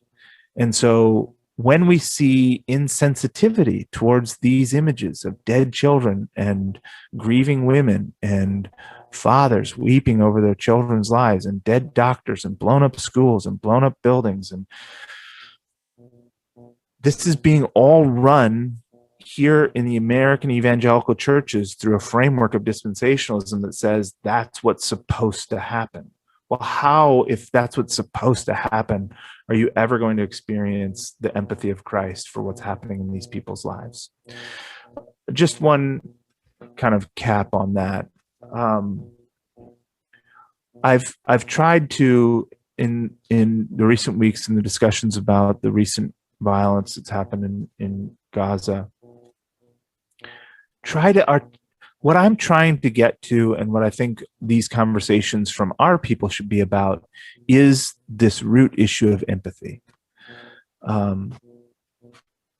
And so when we see insensitivity towards these images of dead children and grieving women and fathers weeping over their children's lives and dead doctors and blown up schools and blown up buildings, and this is being all run here in the American evangelical churches through a framework of dispensationalism that says that's what's supposed to happen. Well, how, if that's what's supposed to happen, are you ever going to experience the empathy of Christ for what's happening in these people's lives? Just one kind of cap on that. I've tried to, in the recent weeks, in the discussions about the recent violence that's happened in Gaza, what I'm trying to get to, and what I think these conversations from our people should be about, is this root issue of empathy.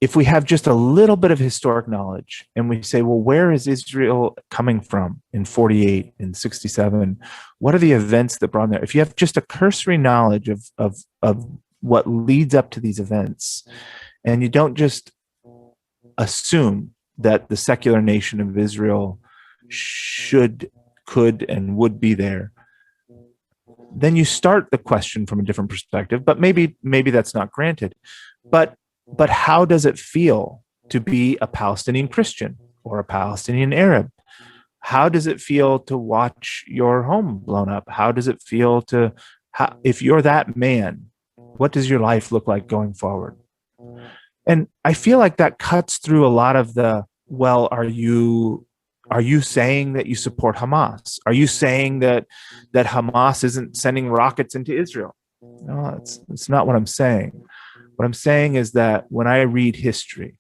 If we have just a little bit of historic knowledge and we say, well, where is Israel coming from in 48 and 67? What are the events that brought them there? If you have just a cursory knowledge of what leads up to these events, and you don't just assume that the secular nation of Israel should, could, and would be there, then you start the question from a different perspective. But maybe that's not granted. But how does it feel to be a Palestinian Christian or a Palestinian Arab? How does it feel to watch your home blown up? How does it feel if you're that man, what does your life look like going forward? And I feel like that cuts through a lot of the, well, are you saying that you support Hamas? Are you saying that Hamas isn't sending rockets into Israel? No, it's not what I'm saying. What I'm saying is that when I read history,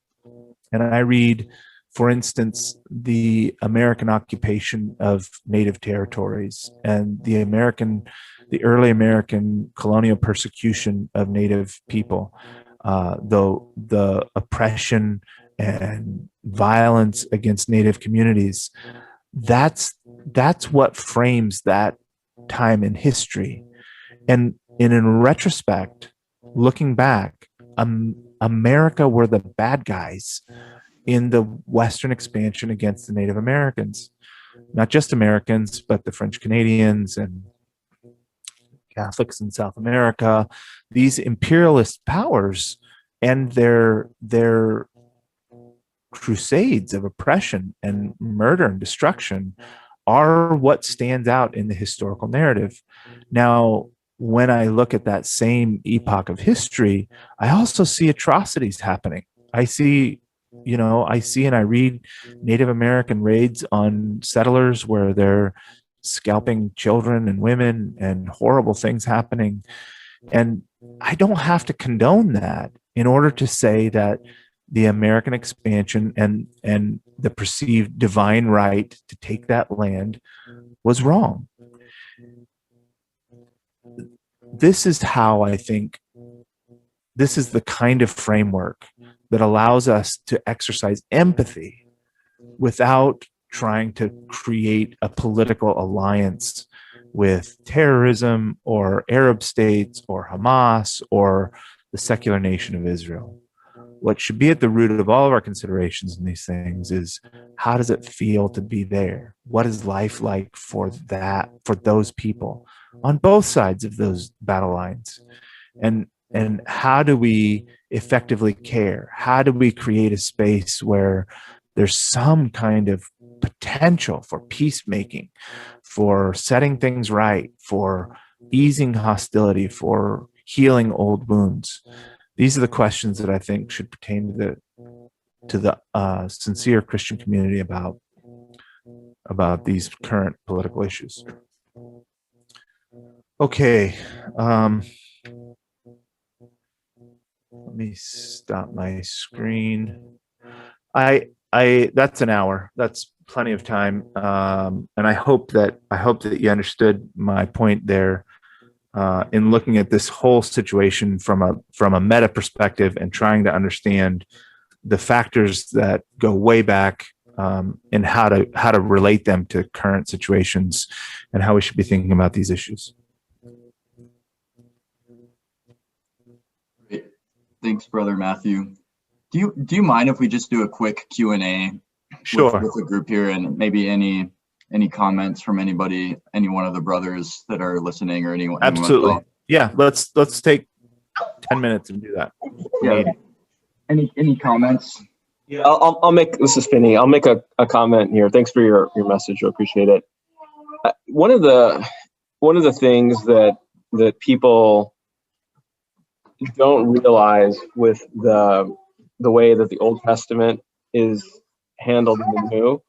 and I read, for instance, the American occupation of native territories and the early American colonial persecution of native people, the oppression and violence against native communities, that's what frames that time in history. And in retrospect, looking back, America were the bad guys in the Western expansion against the Native Americans. Not just Americans, but the French Canadians and Catholics in South America. These imperialist powers and their crusades of oppression and murder and destruction are what stands out in the historical narrative. Now, when I look at that same epoch of history, I also see atrocities happening. I see and I read Native American raids on settlers where they're scalping children and women and horrible things happening. And I don't have to condone that in order to say that the American expansion and the perceived divine right to take that land was wrong. This is how I think this is the kind of framework that allows us to exercise empathy without trying to create a political alliance with terrorism or Arab states or Hamas or the secular nation of Israel. What should be at the root of all of our considerations in these things is, how does it feel to be there? What is life like for those people on both sides of those battle lines? And how do we effectively care? How do we create a space where there's some kind of potential for peacemaking, for setting things right, for easing hostility, for healing old wounds? These are the questions that I think should pertain to the sincere Christian community about these current political issues. Okay. Let me stop my screen. That's an hour. That's plenty of time. And I hope that you understood my point there, in looking at this whole situation from a meta perspective and trying to understand the factors that go way back, and how to relate them to current situations and how we should be thinking about these issues. Thanks, Brother Matthew. Do you mind if we just do a quick Q&A Sure. with the group here, and maybe any comments from anybody, any one of the brothers that are listening, or anyone? Absolutely. Yeah, let's take 10 minutes and do that. Yeah. Any comments? Yeah, I'll make, this is Finney. I'll make a comment here. Thanks for your message. I appreciate it. One of the things that people don't realize with the way that the Old Testament is handled in the New,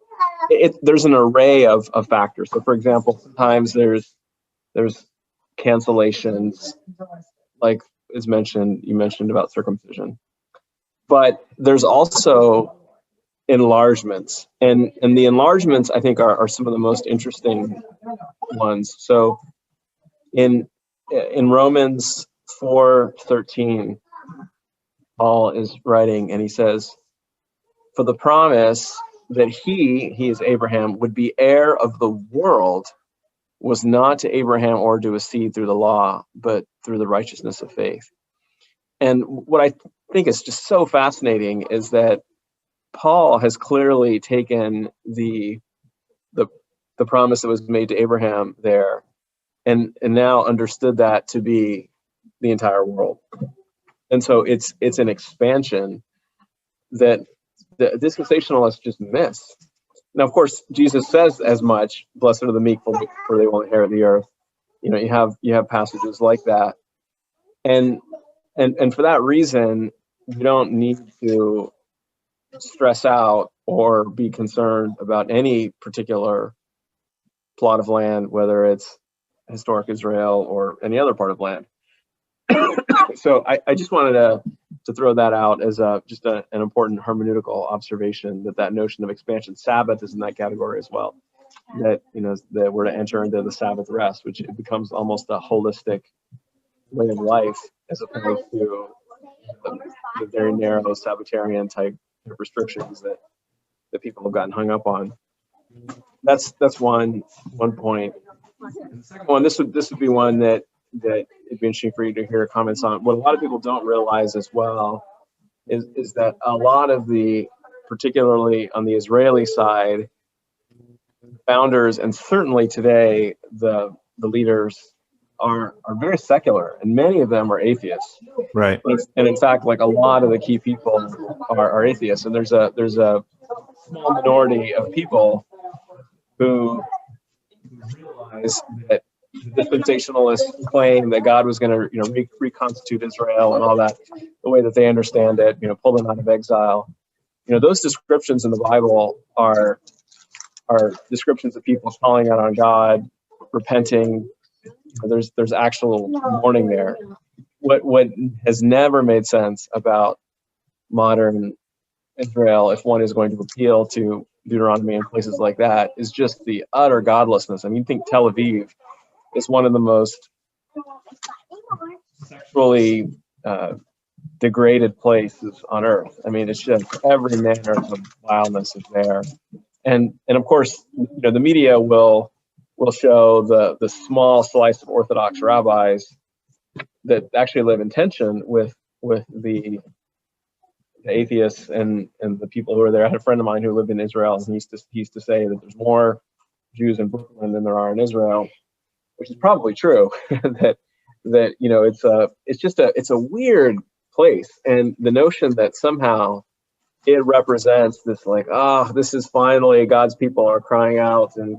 there's an array of factors. So, for example, sometimes there's cancellations, like you mentioned about circumcision, but there's also enlargements, and the enlargements, I think, are some of the most interesting ones. So in Romans 4:13, Paul is writing, and he says, "For the promise that he is Abraham, would be heir of the world was not to Abraham or to his seed through the law, but through the righteousness of faith." And what I think is just so fascinating is that Paul has clearly taken the promise that was made to Abraham there, and now understood that to be the entire world. And so it's an expansion that the dispensationalists just miss. Now, of course, Jesus says as much, "Blessed are the meek, for they will inherit the earth." You have passages like that, and for that reason, you don't need to stress out or be concerned about any particular plot of land, whether it's historic Israel or any other part of land. So I just wanted to throw that out as just an important hermeneutical observation, that notion of expansion. Sabbath is in that category as well. That that we're to enter into the Sabbath rest, which it becomes almost a holistic way of life, as opposed to the very narrow Sabbatarian type restrictions that people have gotten hung up on. That's one point. And the second one, this would be one that it'd be interesting for you to hear comments on. What a lot of people don't realize as well is that a lot of the, particularly on the Israeli side, founders, and certainly today the leaders are very secular, and many of them are atheists. Right. And in fact, like, a lot of the key people are atheists, and there's a small minority of people who realize that the dispensationalists claim that God was going to reconstitute Israel and all that, the way that they understand it, pull them out of exile. Those descriptions in the Bible are descriptions of people calling out on God, repenting. There's actual mourning there. What has never made sense about modern Israel, if one is going to appeal to Deuteronomy and places like that, is just the utter godlessness. I mean, you think Tel Aviv is one of the most sexually degraded places on earth. I mean, it's just every manner of vileness is there. And of course, the media will show the small slice of Orthodox rabbis that actually live in tension with the atheists and the people who are there. I had a friend of mine who lived in Israel, and he used to say that there's more Jews in Brooklyn than there are in Israel, which is probably true. that it's a weird place, and the notion that somehow it represents this, like, this is finally God's people are crying out and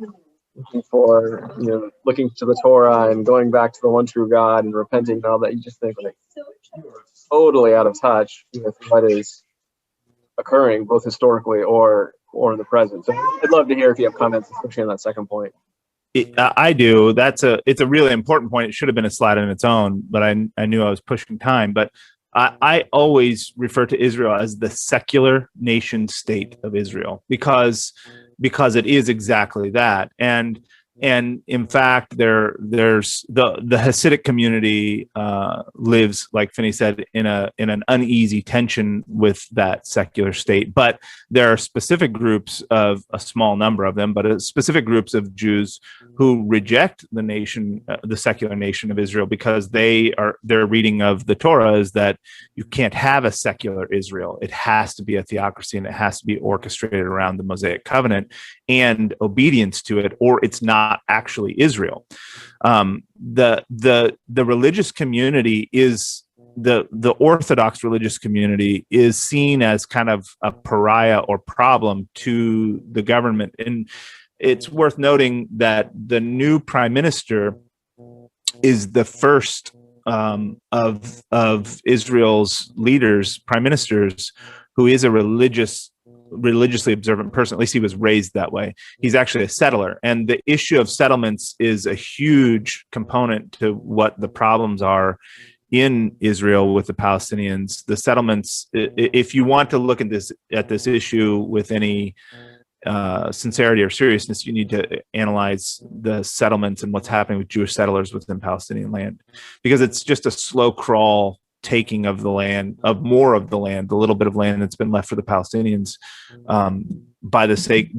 looking to the Torah and going back to the one true God and repenting and all that. You just think, like, you are totally out of touch with what is occurring, both historically or in the present. So I'd love to hear if you have comments, especially on that second point. I do. It's a really important point. It should have been a slide on its own, but I knew I was pushing time. But I always refer to Israel as the secular nation state of Israel because it is exactly that. And And in fact, there's the Hasidic community lives, like Finney said, in an uneasy tension with that secular state. But there are specific groups of a small number of them, but specific groups of Jews who reject the nation, the secular nation of Israel, because their reading of the Torah is that you can't have a secular Israel. It has to be a theocracy, and it has to be orchestrated around the Mosaic covenant and obedience to it, or it's not actually Israel. The religious community is the Orthodox religious community is seen as kind of a pariah or problem to the government. And it's worth noting that the new prime minister is the first of Israel's leaders, prime ministers, who is a religiously observant person. At least he was raised that way. He's actually a settler, and the issue of settlements is a huge component to what the problems are in Israel with the Palestinians. The settlements, if you want to look at this issue with any sincerity or seriousness, you need to analyze the settlements and what's happening with Jewish settlers within Palestinian land, because it's just a slow crawl taking of the land, of more of the land, the little bit of land that's been left for the Palestinians, by the sake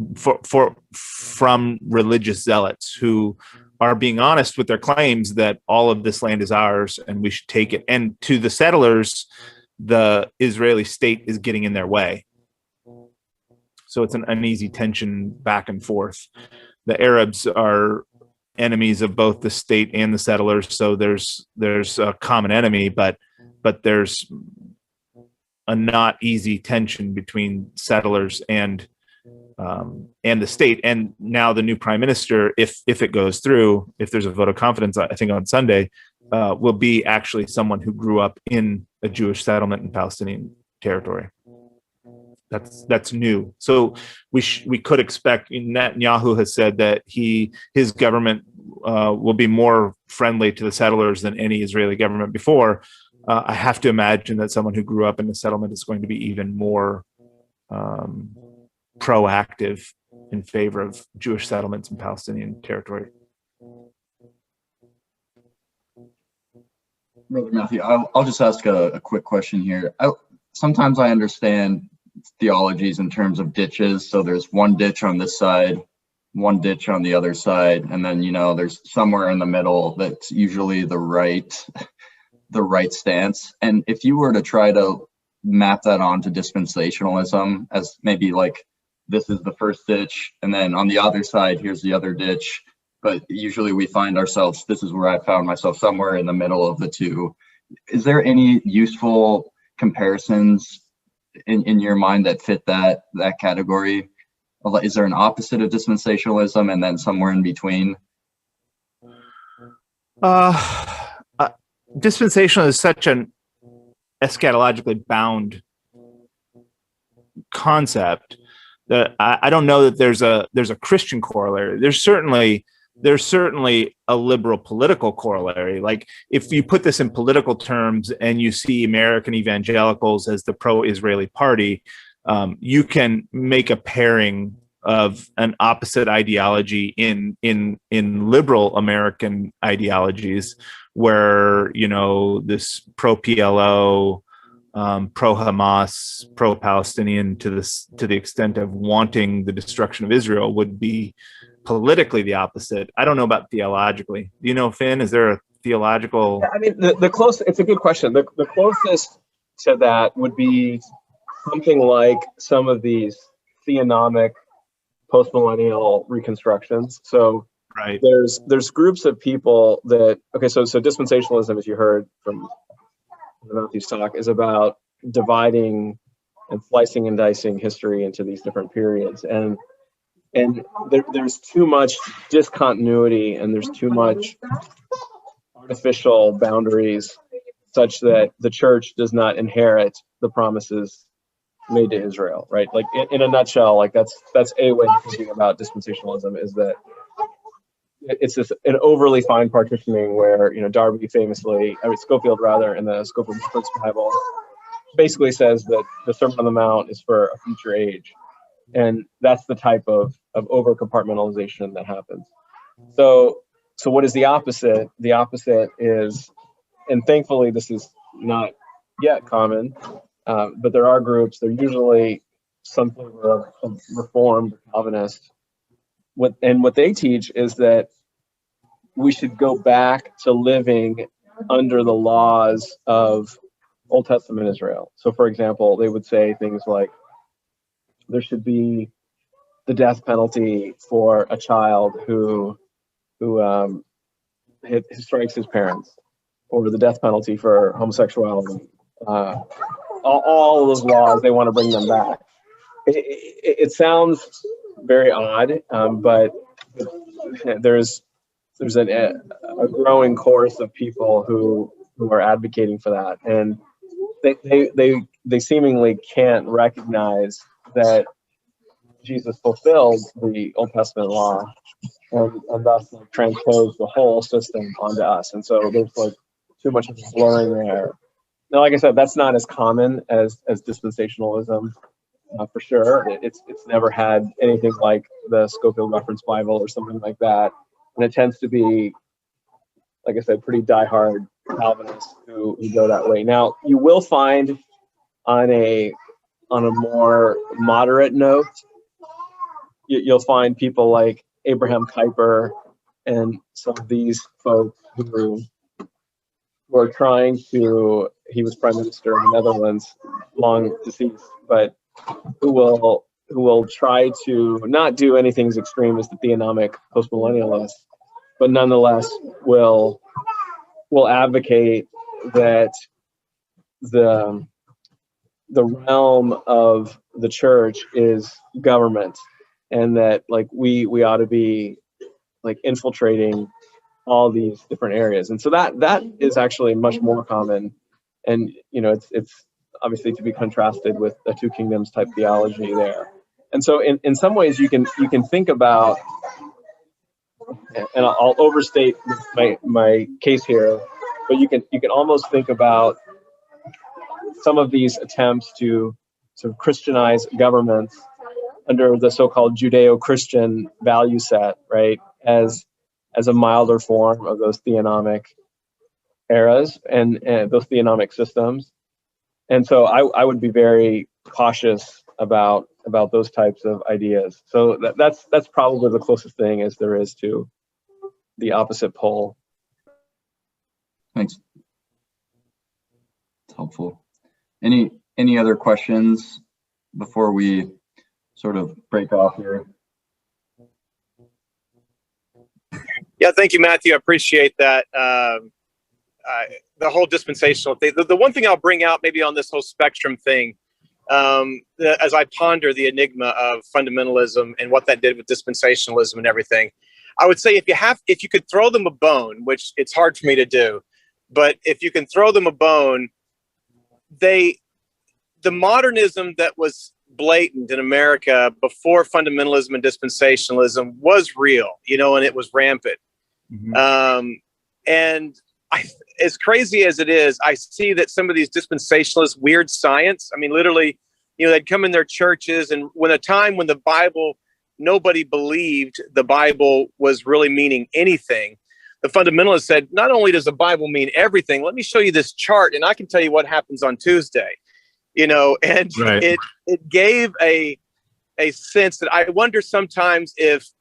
from religious zealots who are being honest with their claims that all of this land is ours and we should take it. And to the settlers, the Israeli state is getting in their way. So it's an uneasy tension back and forth. The Arabs are enemies of both the state and the settlers, so there's a common enemy, but there's a not easy tension between settlers and the state. And now the new prime minister, if it goes through, if there's a vote of confidence, I think on Sunday, will be actually someone who grew up in a Jewish settlement in Palestinian territory. That's new. So we could expect. Netanyahu has said that his government will be more friendly to the settlers than any Israeli government before. I have to imagine that someone who grew up in a settlement is going to be even more proactive in favor of Jewish settlements in Palestinian territory. Brother Matthew, I'll just ask a quick question here. Sometimes I understand theologies in terms of ditches. So there's one ditch on this side, one ditch on the other side, and then there's somewhere in the middle that's usually the right stance. And if you were to try to map that onto dispensationalism as maybe like this is the first ditch, and then on the other side here's the other ditch, but usually we find ourselves, this is where I found myself, somewhere in the middle of the two. Is there any useful comparisons in your mind that fit that category? Is there an opposite of dispensationalism and then somewhere in between? Dispensational is such an eschatologically bound concept that I don't know that there's a Christian corollary. There's certainly a liberal political corollary. Like if you put this in political terms and you see American evangelicals as the pro-Israeli party, you can make a pairing of an opposite ideology in liberal American ideologies, where this pro-PLO, pro-Hamas, pro-Palestinian to the extent of wanting the destruction of Israel would be politically the opposite. I don't know about theologically. Do you know, Finn? Is there a theological? Yeah, I mean, the close. It's a good question. The closest to that would be something like some of these theonomic post-millennial reconstructions. So right, there's groups of people that so dispensationalism, as you heard from Matthew's talk, is about dividing and slicing and dicing history into these different periods, and there's too much discontinuity and there's too much artificial boundaries such that the church does not inherit the promises made to Israel, right? Like in a nutshell, like that's a way of thinking about dispensationalism, is that it's an overly fine partitioning where Darby famously, Schofield rather, in the Schofield Prince Bible, basically says that the Sermon on the Mount is for a future age, and that's the type of over compartmentalization that happens. So what is the opposite? The opposite is, and thankfully this is not yet common, but there are groups, they're usually some flavor of Reformed Calvinist. What they teach is that we should go back to living under the laws of Old Testament Israel. So for example, they would say things like there should be the death penalty for a child who strikes his parents, or the death penalty for homosexuality. All of those laws, they want to bring them back. It sounds very odd, but there's a growing chorus of people who are advocating for that, and they seemingly can't recognize that Jesus fulfilled the Old Testament law and thus transposed the whole system onto us. And so there's like too much of a blurring there. Now, like I said, that's not as common as dispensationalism, for sure. It's never had anything like the Scofield Reference Bible or something like that. And it tends to be, like I said, pretty diehard Calvinists who go that way. Now, you will find on a more moderate note, you'll find people like Abraham Kuyper and some of these folks who are trying to, he was prime minister in the Netherlands, long deceased, but who will try to not do anything as extreme as the theonomic postmillennialists, but nonetheless will advocate that the realm of the church is government, and that like we ought to be like infiltrating all these different areas. And so that is actually much more common, and it's obviously to be contrasted with the two kingdoms type theology there. And so in some ways you can think about, and I'll overstate my case here, but you can almost think about some of these attempts to sort of Christianize governments under the so-called Judeo-Christian value set, right, as a milder form of those theonomic eras and those theonomic systems. And so I would be very cautious about those types of ideas. So that's probably the closest thing as there is to the opposite pole. Thanks. It's helpful. Any other questions before we sort of break off here? Yeah, thank you, Matthew. I appreciate that. The whole dispensational thing. The one thing I'll bring out maybe on this whole spectrum thing, as I ponder the enigma of fundamentalism and what that did with dispensationalism and everything, I would say if you could throw them a bone, which it's hard for me to do, but if you can throw them a bone, the modernism that was blatant in America before fundamentalism and dispensationalism was real, and it was rampant. Mm-hmm. And as crazy as it is, I see that some of these dispensationalist weird science, I mean, literally, they'd come in their churches, and when a time when the Bible, nobody believed the Bible was really meaning anything, the fundamentalists said, not only does the Bible mean everything, let me show you this chart and I can tell you what happens on Tuesday. And right. it gave a sense that I wonder sometimes if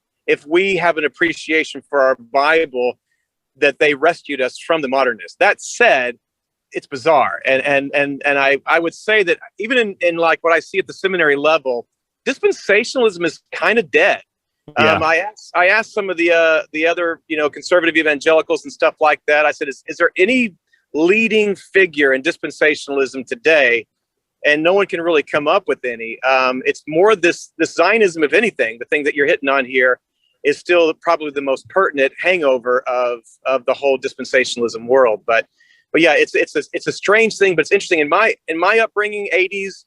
we have an appreciation for our Bible, that they rescued us from the modernists. That said, it's bizarre. And I would say that even in like what I see at the seminary level, dispensationalism is kind of dead. Yeah. I asked some of the other, conservative evangelicals and stuff like that. I said, is there any leading figure in dispensationalism today? And no one can really come up with any. It's more this Zionism, if anything. The thing that you're hitting on here is still probably the most pertinent hangover of the whole dispensationalism world. But yeah, it's a strange thing, but it's interesting. In my upbringing, 80s,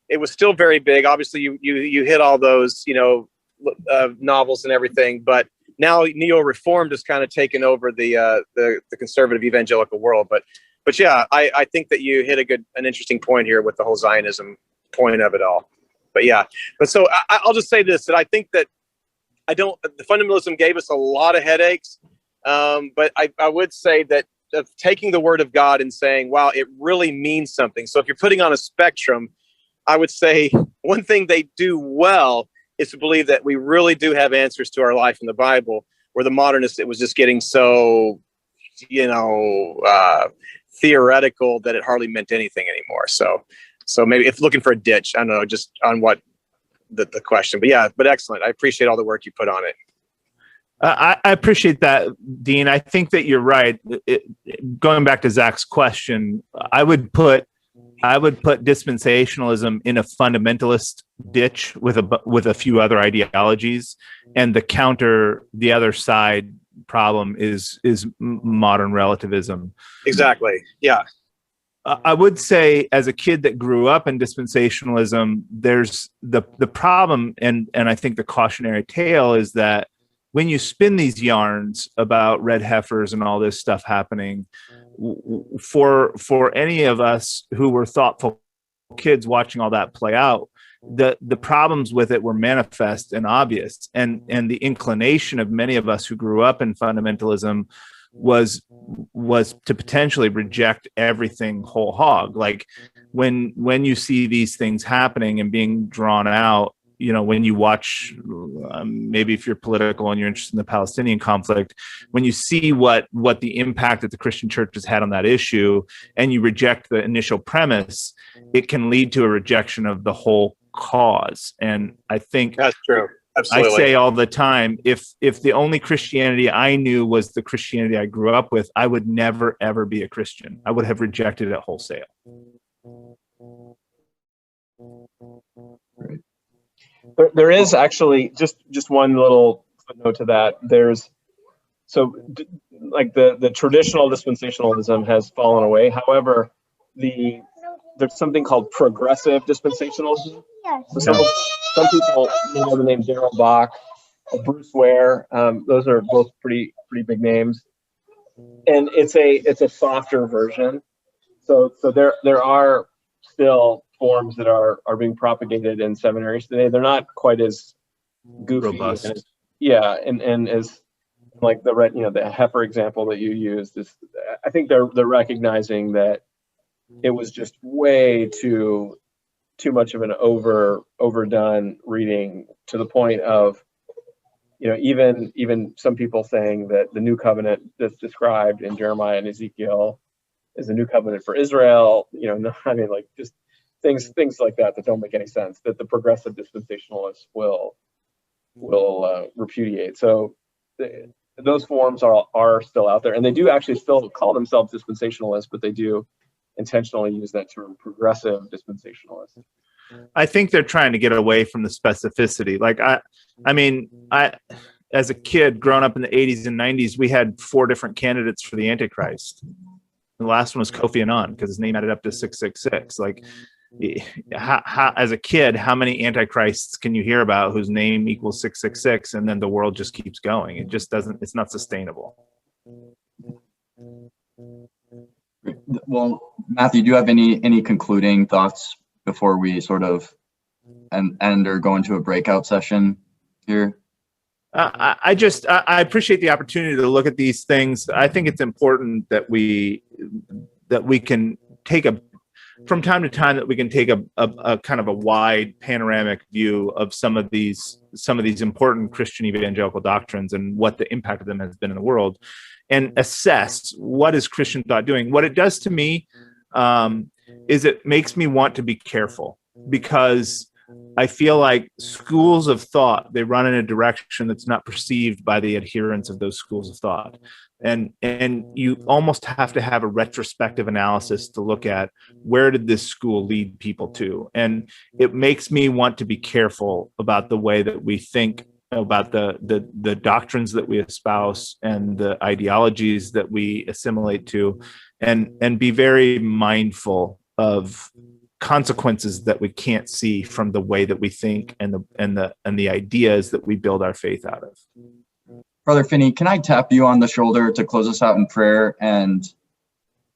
it was still very big. Obviously, you hit all those novels and everything, but now neo-reformed has kind of taken over the conservative evangelical world. But yeah, I think that you hit an interesting point here with the whole Zionism point of it all. But yeah, so I'll just say this, that I think that The fundamentalism gave us a lot of headaches, but I would say that of taking the word of God and saying, wow, it really means something. So if you're putting on a spectrum, I would say one thing they do well is to believe that we really do have answers to our life in the Bible, where the modernists, it was just getting so, theoretical that it hardly meant anything anymore. So maybe if looking for a ditch, I don't know, just on what the question, but excellent. I appreciate all the work you put on it. I appreciate that, Dean. I think that you're right. Going back to Zach's question, I would put dispensationalism in a fundamentalist ditch with a few other ideologies, and the other side problem is modern relativism. Exactly. Yeah. I would say, as a kid that grew up in dispensationalism, there's the problem, and I think the cautionary tale is that when you spin these yarns about red heifers and all this stuff happening, for any of us who were thoughtful kids watching all that play out, the problems with it were manifest and obvious, and the inclination of many of us who grew up in fundamentalism was to potentially reject everything whole hog. Like when you see these things happening and being drawn out, when you watch, maybe if you're political and you're interested in the Palestinian conflict, when you see what the impact that the Christian church has had on that issue, and you reject the initial premise, it can lead to a rejection of the whole cause. And I think that's true. Absolutely. I say all the time, if the only Christianity I knew was the Christianity I grew up with, I would never, ever be a Christian. I would have rejected it wholesale. Right. There is actually just one little footnote to that. There's the traditional dispensationalism has fallen away. However, there's something called progressive dispensationalism. So some people know the name Darrell Bach, Bruce Ware. Those are both pretty big names, and it's a softer version. So there are still forms that are being propagated in seminaries today. They're not quite as goofy, robust. And as like the heifer example that you used is. I think they're recognizing that it was just way too much of an overdone reading, to the point of even some people saying that the new covenant that's described in Jeremiah and Ezekiel is a new covenant for Israel. Just things like that don't make any sense, that the progressive dispensationalists will repudiate. So those forms are still out there, and they do actually still call themselves dispensationalists, but they do intentionally use that term, progressive dispensationalist. I think they're trying to get away from the specificity. Like I as a kid growing up in the 80s and 90s, we had 4 different candidates for the Antichrist. The last one was Kofi Annan, because his name added up to 666. Like, how, as a kid, how many antichrists can you hear about whose name equals 666, and then the world just keeps going? It just doesn't. It's not sustainable. Well, Matthew, do you have any concluding thoughts before we sort of end or go into a breakout session here? I appreciate the opportunity to look at these things. I think it's important that we can take from time to time that we can take a kind of a wide panoramic view of some of these important Christian evangelical doctrines and what the impact of them has been in the world, and assess what is Christian thought doing. What it does to me is it makes me want to be careful, because I feel like schools of thought, they run in a direction that's not perceived by the adherents of those schools of thought. And you almost have to have a retrospective analysis to look at, where did this school lead people to? And it makes me want to be careful about the way that we think about the doctrines that we espouse and the ideologies that we assimilate to, and be very mindful of consequences that we can't see from the way that we think and the ideas that we build our faith out of. Brother Finney, can I tap you on the shoulder to close us out in prayer? And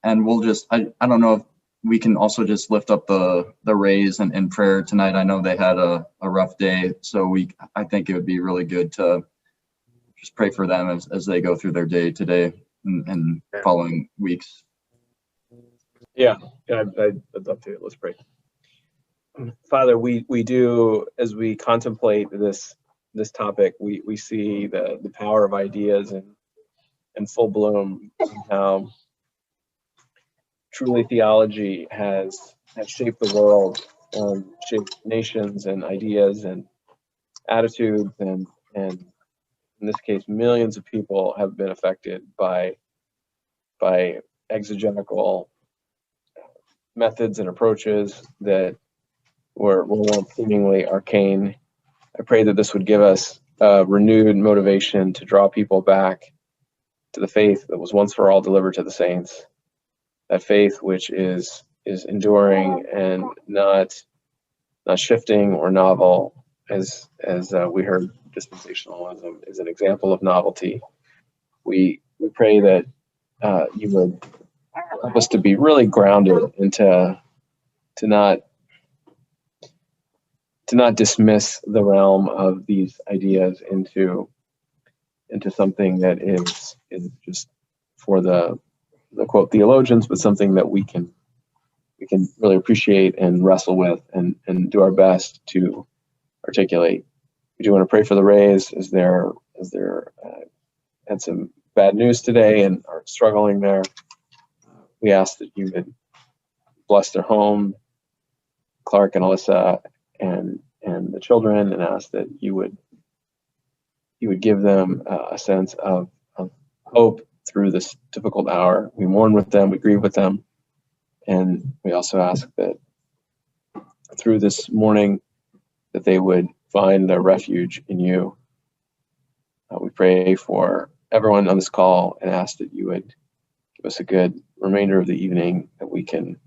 we'll just, I don't know if we can also just lift up the Rays in prayer tonight. I know they had a rough day, so I think it would be really good to just pray for them as they go through their day today and following weeks. Yeah, I'd love to. Let's pray. Father, we do, as we contemplate this topic, we see the power of ideas in full bloom, and how truly theology has shaped the world, shaped nations and ideas and attitudes, and in this case, millions of people have been affected by exegetical methods and approaches that were once seemingly arcane. I pray that this would give us renewed motivation to draw people back to the faith that was once for all delivered to the saints. That faith which is enduring and not shifting or novel, as we heard, dispensationalism is an example of novelty. We pray that you would help us to be really grounded and to not dismiss the realm of these ideas into something that is just for the quote theologians, but something that we can really appreciate and wrestle with and do our best to articulate. We do want to pray for the Rays as they're had some bad news today and are struggling there. We ask that you would bless their home, Clark and Alyssa and the children, and ask that you would give them a sense of hope through this difficult hour. We mourn with them, we grieve with them, and we also ask that through this morning that they would find their refuge in you. We pray for everyone on this call and ask that you would give us a good remainder of the evening, that we can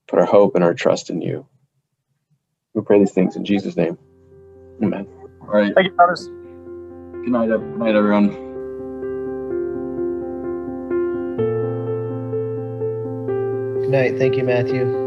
put our hope and our trust in you. We pray these things in Jesus' name. Amen. All right. Thank you, brothers. Good night, everyone. Good night. Thank you, Matthew.